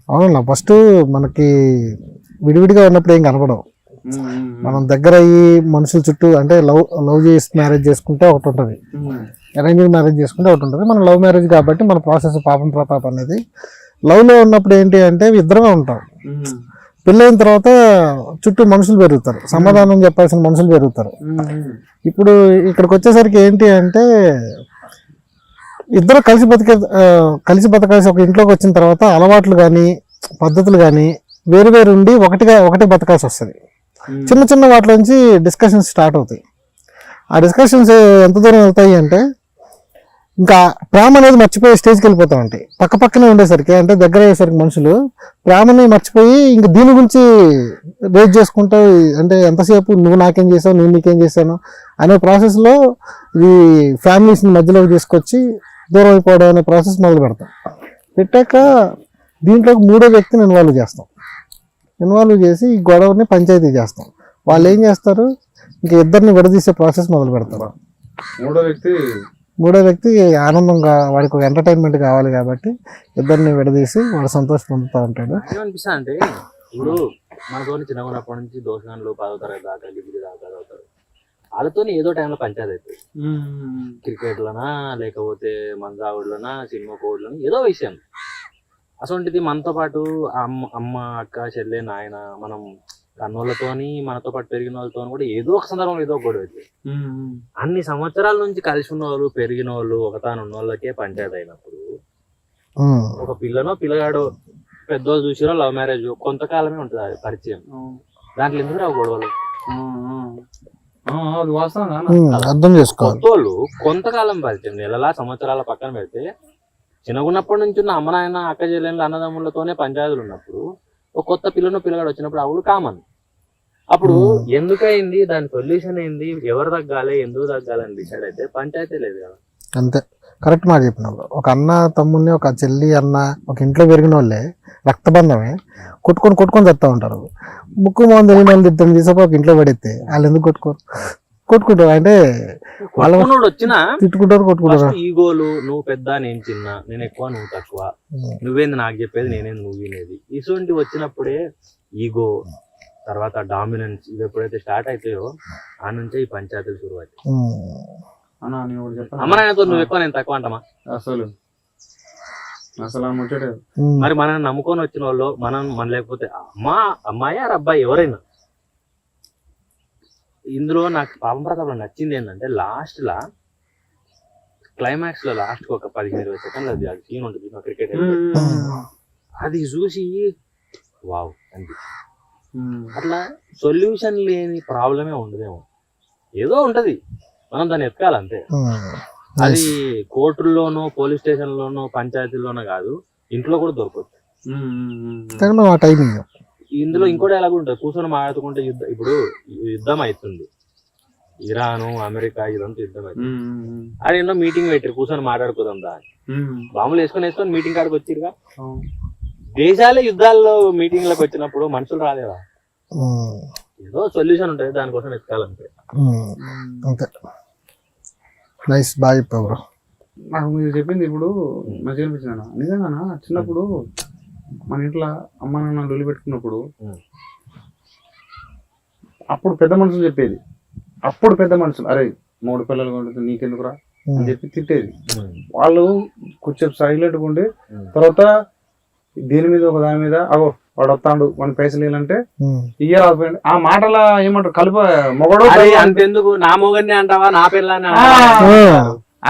అవునా ఫస్ట్ మనకి విడివిడిగా ఉన్నప్పుడు ఏం కనపడవు. మనం దగ్గర అయ్యి మనుషుల చుట్టూ అంటే లవ్ చేసి మ్యారేజ్ చేసుకుంటే ఒకటి ఉంటుంది, అరేంజ్ మ్యారేజ్ చేసుకుంటే ఒకటి ఉంటుంది. మనం లవ్ మ్యారేజ్ కాబట్టి మన ప్రాసెస్ పాపం ప్రతాప్ అనేది లవ్ లో ఉన్నప్పుడు ఏంటి అంటే ఇద్దరమే ఉంటాం. పెళ్ళైన తర్వాత చుట్టూ మనుషులు పెరుగుతారు, సమాధానం చెప్పాల్సిన మనుషులు పెరుగుతారు. ఇప్పుడు ఇక్కడికి వచ్చేసరికి ఏంటి అంటే ఇద్దరు కలిసి బతకాల్సి ఒక ఇంట్లోకి వచ్చిన తర్వాత అలవాట్లు కానీ పద్ధతులు కానీ వేరు ఉండి ఒకటే బతకాల్సి వస్తుంది. చిన్న చిన్న వాటి నుంచి డిస్కషన్స్ స్టార్ట్ అవుతాయి. ఆ డిస్కషన్స్ ఎంత దూరం వెళ్తాయి అంటే ఇంకా ప్రేమ అనేది మర్చిపోయి స్టేజ్కి వెళ్ళిపోతా ఉంటాయి. పక్కనే ఉండేసరికి అంటే దగ్గర అయ్యేసరికి మనుషులు ప్రేమని మర్చిపోయి ఇంక దీని గురించి రేట్ చేసుకుంటూ అంటే ఎంతసేపు నువ్వు నాకేం చేసావు నేను నీకేం చేశాను అనే ప్రాసెస్లో ఈ ఫ్యామిలీస్ని మధ్యలోకి తీసుకొచ్చి దూరం అయిపోవడం అనే ప్రాసెస్ మొదలు పెట్టాక దీంట్లోకి మూడో వ్యక్తిని ఇన్వాల్వ్ చేసి ఈ గొడవని పంచాయతీ చేస్తాం. వాళ్ళు ఏం చేస్తారు ఇంక ఇద్దరిని విడదీసే ప్రాసెస్ మొదలు పెడతారు. మూడో వ్యక్తి ఆనందంగా వాడికి ఒక ఎంటర్టైన్మెంట్ కావాలి కాబట్టి ఇద్దరిని విడదీసి వాడు సంతోషం పొందుతూ ఉంటాడు.
ఏమనిపిస్తా అంటే ఇప్పుడు మనతో చిన్నగా ఉన్నప్పటి నుంచి దోషణాలు 10వ తరగతి దాకా డిగ్రీ దాకా చదువుతారు. వాళ్ళతో ఏదో టైంలో పంచాయతీ అవుతుంది. క్రికెట్లనా లేకపోతే మందావుడులనా సినిమా కోడ్లనా ఏదో విషయం. అసలు మనతో పాటు అమ్మ అక్క చెల్లె నాయన మనం కన్నోళ్ళతోని మనతో పాటు పెరిగిన వాళ్ళతో కూడా ఏదో ఒక సందర్భంలో ఏదో ఒక గొడవ అవుతుంది. అన్ని సంవత్సరాల నుంచి కలిసి ఉన్న వాళ్ళు పెరిగిన వాళ్ళు ఒకతాను ఉన్న వాళ్ళకే పంచాయతీ అయినప్పుడు ఒక పిల్లగాడో పెద్దోళ్ళు చూసిరో లవ్ మ్యారేజ్ కొంతకాలమే ఉంటుంది అది పరిచయం. దాంట్లో ఎందుకు రావు గొడవలు?
అర్థం చేసుకోవాలి.
కొత్తోళ్ళు కొంతకాలం పరిచయం నెలలా సంవత్సరాల పక్కన పెడితే చిన్నగున్నప్పటి నుంచి ఉన్న అమ్మ నాయన అక్క చెల్లెళ్ళు అన్నదమ్ములతోనే పంచాయతీలు ఉన్నప్పుడు ఒక కొత్త పిల్లగాడు వచ్చినప్పుడు అప్పుడు కామన్. అప్పుడు ఎందుకైంది దాని సొల్యూషన్ ఏంది ఎవరు తగ్గాలి ఎందుకు తగ్గాలి అని డిసైడ్ అయితే పంచాయతీ లేదు కదా.
అంతే కరెక్ట్ మాట చెప్పినప్పుడు ఒక అన్న తమ్ముడిని ఒక చెల్లి అన్న ఒక ఇంట్లో పెరిగిన వాళ్ళే రక్తబంధమే కొట్టుకొని చెప్తా ఉంటారు. ముక్కు మొహం తెలియని వాళ్ళు ఇద్దరు తీసుకొని ఒక ఇంట్లో పడితే వాళ్ళు ఎందుకు కొట్టుకుంటారు అంటే
వచ్చినా
కొట్టుకుంటారు.
ఈగోలు నువ్వు పెద్ద నేను చిన్న నేను ఎక్కువ నువ్వు తక్కువ నువ్వేంది నాకు చెప్పేది నేనేది నువ్వు వినేది ఇటువంటి వచ్చినప్పుడే ఈగో తర్వాత డామినెన్స్ ఇవి ఎప్పుడైతే స్టార్ట్ అవుతాయో ఆ నుంచే ఈ పంచాయతీలు షురు అవుతాయి. అమ్మ నాయనతో నువ్వు ఎక్కువ నేను తక్కువ అంటామా?
అసలు
మరి మనల్ని నమ్ముకొని వచ్చిన వాళ్ళు మన లేకపోతే అమ్మాయి ఆర్ అబ్బాయి ఎవరైనా ఇందులో నాకు పాపం ప్రతాప్లో నచ్చింది ఏంటంటే లాస్ట్ లా క్లైమాక్స్ లో లాస్ట్ ఒక 15-20 సెకండ్లు అది సీన్ ఉంటుంది క్రికెట్ అది చూసి వావ్ అనిపించింది. అట్లా సొల్యూషన్ లేని ప్రాబ్లమే ఉండదేమో, ఏదో ఉంటది మనం దాన్ని ఎత్తుకాలంతే. అది కోర్టుల్లోనో పోలీస్ స్టేషన్ లోనో పంచాయతీల్లోనో కాదు ఇంట్లో కూడా దొరకవచ్చు. ఇందులో ఇంకోటి ఎలా ఉంటుంది కూర్చొని మాట్లాడుకుంటే ఇప్పుడు యుద్ధం అవుతుంది ఇరాను అమెరికా ఇదంతా యుద్ధం అవుతుంది. అది ఎన్నో మీటింగ్ పెట్టారు కూర్చొని మాట్లాడుకోదాం దాన్ని బాంబులు వేసుకొని మీటింగ్ కాడికి వచ్చిరుగా. దేశాలే యుద్ధాల్లో మీటింగ్ లకు వచ్చినప్పుడు మనుషులు రాలేదా? ఏదో సొల్యూషన్ ఉంటుంది దానికోసం ఎత్తుకాలంటే.
బాగా చెప్పావు బ్రో.
నాకు మీరు చెప్పింది ఇప్పుడు మంచిగా అనిపించింది. నిజంగా చిన్నప్పుడు మన ఇంట్లో అమ్మ నాన్న లొల్లి పెట్టుకున్నప్పుడు అప్పుడు పెద్ద మనుషులు చెప్పేది, అప్పుడు పెద్ద మనుషులు అరే 3 పిల్లలు కొంటుంది నీకెందుకురా అని చెప్పి తిట్టేది. వాళ్ళు కొంచెం సైలెంట్గా ఉండి తర్వాత దేని మీద ఒక దాని మీద అగో వాడు వస్తాడు వాడిని పైసలు ఇవ్వాలంటే ఇయ్యాలి. ఆ మాటల ఏమంటారు కలిప మొగడు
అంతెందుకు నా మొగన్ని అంటావా నా పిల్లని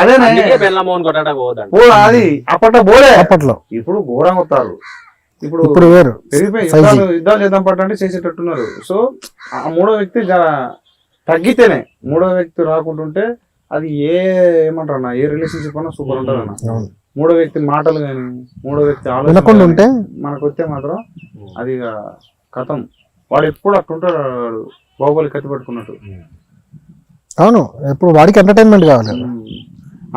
అదే అది అప్పట్లో బోలే అప్పట్లో. ఇప్పుడు ఘోరంగా వస్తారు. ఇప్పుడు పెరిగిపోయి యుద్ధాలు చేద్దాం పట్టంటే చేసేటట్టున్నారు. సో ఆ మూడో వ్యక్తి తగ్గితేనే మూడో వ్యక్తి రాకుంటుంటే అది ఏమంటారు ఏ రిలేషన్షిప్ అన్నా సూపర్ ఉంటుంది అన్న. మూడో వ్యక్తి మాటలు కానీ మూడో వ్యక్తి ఆలోచన ఉంటే మనకు వస్తే మాత్రం అది కథం. వాడు ఎప్పుడు అట్టుంటాడు, బాహుబలి కత్తి పట్టుకున్నట్టు.
అవును, ఎప్పుడు వాడికి ఎంటర్టైన్మెంట్ కావాలి.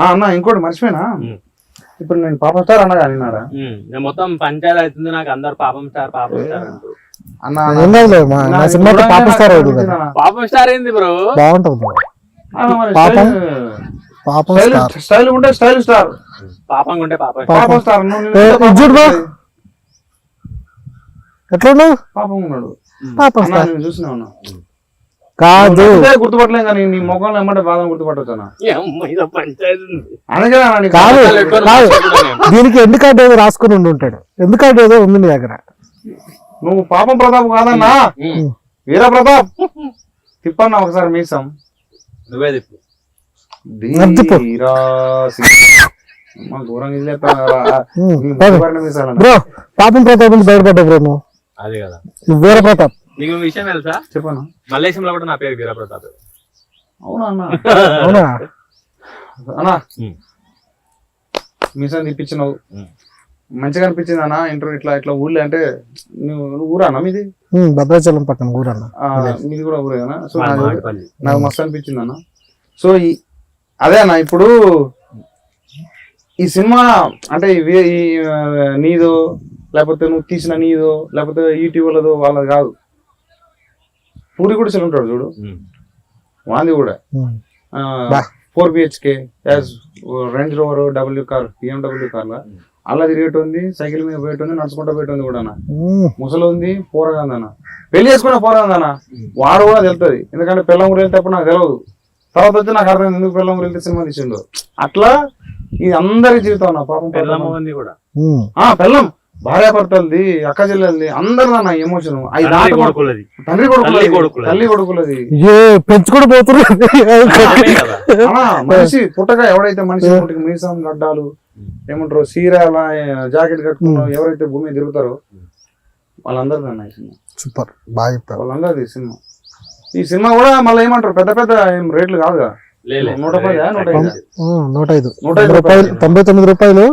అన్న ఇంకోటి మర్చిపోయినా, ఇప్పుడు నేను పాపం స్టార్ అన్నగా నిన్నాడా
మొత్తం పంచాయతీ అవుతుంది నాకు, అందరు పాపం స్టార్ అంటారు.
అన్న
ఏం కాదులే, నా సినిమాకి పాపం స్టార్ అవుతుంది కదా.
పాపం స్టార్ ఏంది బ్రో?
బాగుంటది bro. పాపం పాపం స్టార్
స్టైల్ ఉంటే స్టైల్ స్టార్,
పాపం ఉంటే పాపం
పాపం స్టార్.
చూడు bro. ఎట్లా ఉన్నావు?
పాపం ఉన్నాడు
పాపం
అన్న,
స్టార్
నేను చూసినా ఉన్నా.
కాదు,
గుర్తుపట్టలేం కానీ నీ ముఖంలో ఏమంటే బాధ గుర్తుపట్టొచ్చానా?
పంచాయతీ ఉంది.
అందుకే అన్న నీకు
కాదు కాదు, దీనికి ఎందు కార్డు ఏదో రాసుకుని ఉండి ఉంటాడు. ఎందు కార్డు ఏదో ఉంది నీ దగ్గర.
నువ్వు పాపం ప్రతాప్ కాదన్నా, వీర ప్రతాప్. తిప్పన్నా ఒకసారి మీసం.
నువ్వే తిప్పు.
తిప్పు.
దూరంగా
బ్రో పాపం ప్రతాప్ నుంచి బయటపడ్డా బ్రో నువ్వు.
అదే కదా,
నువ్వు వీర ప్రతాప్.
నీకు విషయం తెలుసా?
చెప్పను.
మలేషియంలో కూడా నా పేరు వీరప్రతాప్.
అవునా అన్న?
అవునా
అన్నా మీసం తిప్పించినావు, మంచిగా అనిపించింది అన్న. ఇంటర్వ్యూ ఇట్లా ఇట్లా ఊళ్ళో అంటే నువ్వు ఊరానా మీది?
భద్రాచలం పక్కన ఊరన్న.
మీది కూడా ఊరే కదా. సో నాకు మస్తు అనిపించింది అన్న. సో అదే అన్న, ఇప్పుడు ఈ సినిమా అంటే నీదో లేకపోతే నువ్వు తీసిన నీదో లేకపోతే యూట్యూబ్లదో వాళ్ళది కాదు. పూరి కూడా ఉంటాడు చూడు, వాంది కూడా 4 BHK range rover W car BMW కార్లో అలా తిరిగేటుంది, సైకిల్ మీద పోయేటుంది, నడుచుకుంటూ పోయేటుంది కూడా అన్న. ముసలు ఉంది, పోరగాందన్న, పెళ్లి చేసుకున్న పోరగాందన్న. వాడు కూడా తెలుస్తుంది, ఎందుకంటే పిల్లం ఊరు వెళ్తే అప్పుడు నాకు తెలియదు. తర్వాత వచ్చి నాకు అర్థం ఎందుకు పిల్లం ఊరు వెళ్తే సినిమా తీసిండు. అట్లా ఇది అందరి జీవితం అన్న. పాపం పిల్లం భార్యాభర్తలది, అక్క చెల్లెలది, అందరిదన్న ఎమోషన్. తండ్రి కొడుకులది, తల్లి కొడుకులది,
పెంచుకొని పోతున్నారు.
మనిషి పుట్టగా ఎవడైతే మనిషి పుట్టికి మీసం గడ్డాలు ఏమంటారు సీర జాకెట్ కట్టుకున్నావు ఎవరైతే భూమి తిరుగుతారో వాళ్ళందరిది అన్న ఈ సినిమా.
సూపర్, బాగా చెప్తారు
వాళ్ళందరిది సినిమా. ఈ సినిమా కూడా మళ్ళీ ఏమంటారు పెద్ద పెద్ద ఏం రేట్లు కాదుగా.
105 రూపాయలు, 99 రూపాయలు,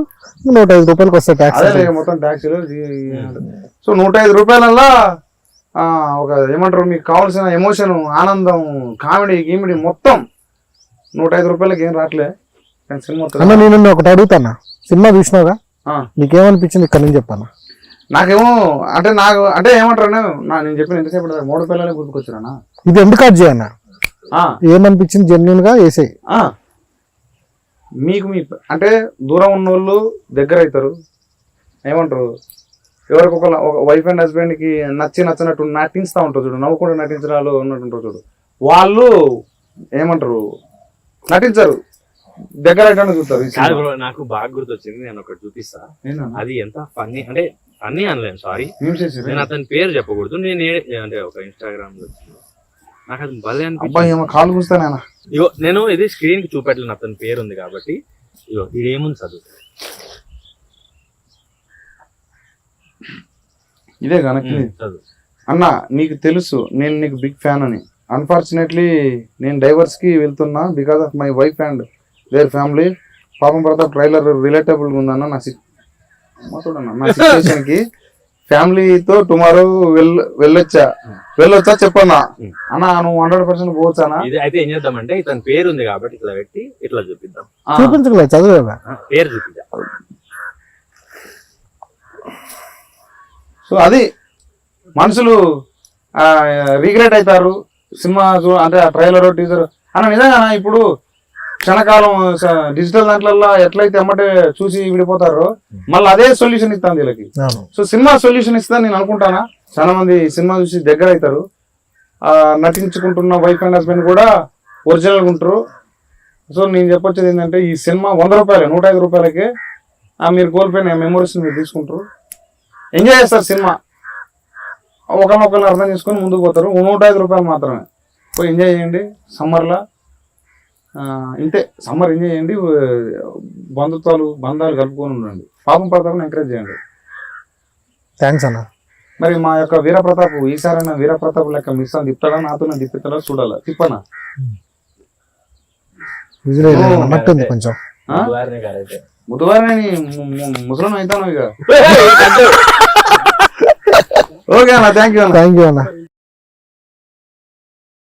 105 రూపాయలకి వస్తాయి ట్యాక్స్.
అదే మొత్తం ట్యాక్సీలు. సో 105 రూపాయలల్లా ఒక ఏమంటారు మీకు కావాల్సిన ఎమోషన్, ఆనందం, కామెడీ గీమిడీ మొత్తం 105 రూపాయలకి ఏం రావట్లే. సినిమా
అన్న నేను ఒకటి అడుగుతానా, సినిమా చూసినావుగా, నీకేమనిపించింది ఇక్కడ నుంచి చెప్పాను.
నాకేమో అంటే ఏమంటారు నేను చెప్పిన ఎంతసేపు 3 రూపాయలనే గుర్తుకొచ్చానా.
ఇది ఎందుకు అది చేయన్నా, ఏమనిపించింది జెన్యున్ గా వేసే.
మీకు అంటే దూరం ఉన్న వాళ్ళు దగ్గర అవుతారు. ఏమంటారు ఎవరికి ఒక వైఫ్ అండ్ హస్బెండ్ కి నచ్చినట్టు నటిస్తా ఉంటారు చూడు, నవ్వుకుంటూ నటించడాలు ఉన్నట్టుంటారు చూడు, వాళ్ళు ఏమంటారు నటించరు, దగ్గర అయితే చూస్తారు.
నాకు బాగా గుర్తొచ్చింది, నేను ఒకటి చూపిస్తా. అది ఎంత ఫన్నీ అంటే ఫన్నీ అనలేను, సారీ నేను అతని పేరు చెప్పకూడదు. నేను అంటే ఒక ఇన్స్టాగ్రామ్ లో నాకు అది భలే అనిపించింది.
కాలు కూస్తాను
ఇగో నేను ఇది స్క్రీన్ కి చూపెట్టలేను, అతని పేరు ఉంది కాబట్టి. ఇగో ఇది ఏముంది చదువు,
ఇదే కనుక అన్న. నీకు తెలుసు నేను నీకు బిగ్ ఫ్యాన్ అని. అన్ఫార్చునేట్లీ నేను డైవర్స్ కి వెళ్తున్నా because of my wife and their family. పాపం ప్రతాప్ ట్రైలర్ రిలేటబుల్ ఉందన్న నా సిచ్యువేషన్ కి. ఫ్యామిలీతో టుమారో వెళ్ళొచ్చా చెప్పన్నా అన్న. నువ్వు 100% పోవచ్చానా?
ఇది అయితే ఏం చేద్దామంటే ఇతని పేరు ఉంది కాబట్టి ఇట్లా పెట్టి ఇట్లా చూపిద్దాం.
చూపించలేదు, చదువు
పేరు చూపిద్దాం.
సో అది మనుషులు రిగ్రెట్ అవుతారు సినిమా అంటే ఆ ట్రైలర్ టీజర్ అన్న. నిజంగా ఇప్పుడు క్షణకాలం డిజిటల్ దాంట్లో ఎట్లయితే ఎమ్మటే చూసి విడిపోతారో మళ్ళీ అదే సొల్యూషన్ ఇస్తాను వీళ్ళకి. సో సినిమా సొల్యూషన్ ఇస్తాను నేను అనుకుంటానా. చాలా మంది సినిమా చూసి దగ్గర అవుతారు, నటించుకుంటున్న వైఫ్ అండ్ హస్బెండ్ కూడా ఒరిజినల్గా ఉంటారు. సో నేను చెప్పొచ్చేది ఏంటంటే ఈ సినిమా 100 రూపాయలు 105 రూపాయలకే మీరు కోల్పోయిన మెమోరీస్ మీరు తీసుకుంటారు, ఎంజాయ్ చేస్తారు. సినిమా ఒకరినొకరిని అర్థం చేసుకొని ముందుకు పోతారు. 105 రూపాయలు మాత్రమే పోయి ఎంజాయ్ చేయండి. సమ్మర్లో ఇంతే, సమ్మర్ ఎంజాయ్ చేయండి. బంధాలు కలుపుకొని ఉండండి. పాపం ప్రతాప్ని ఎంకరేజ్ చేయండి.
థ్యాంక్స్ అన్న.
మరి మా యొక్క వీరప్రతాప్ ఈసారైనా వీరప్రతాప్ లెక్క మిస్ అని తిప్పుతాడా, నాతోనే తిప్పుతాడా చూడాలా. తిప్పనా
మట్టుంది కొంచెం
బుధవారం ముసలం అవుతాను ఇక. ఓకే అన్న, థ్యాంక్ యూ అన్న.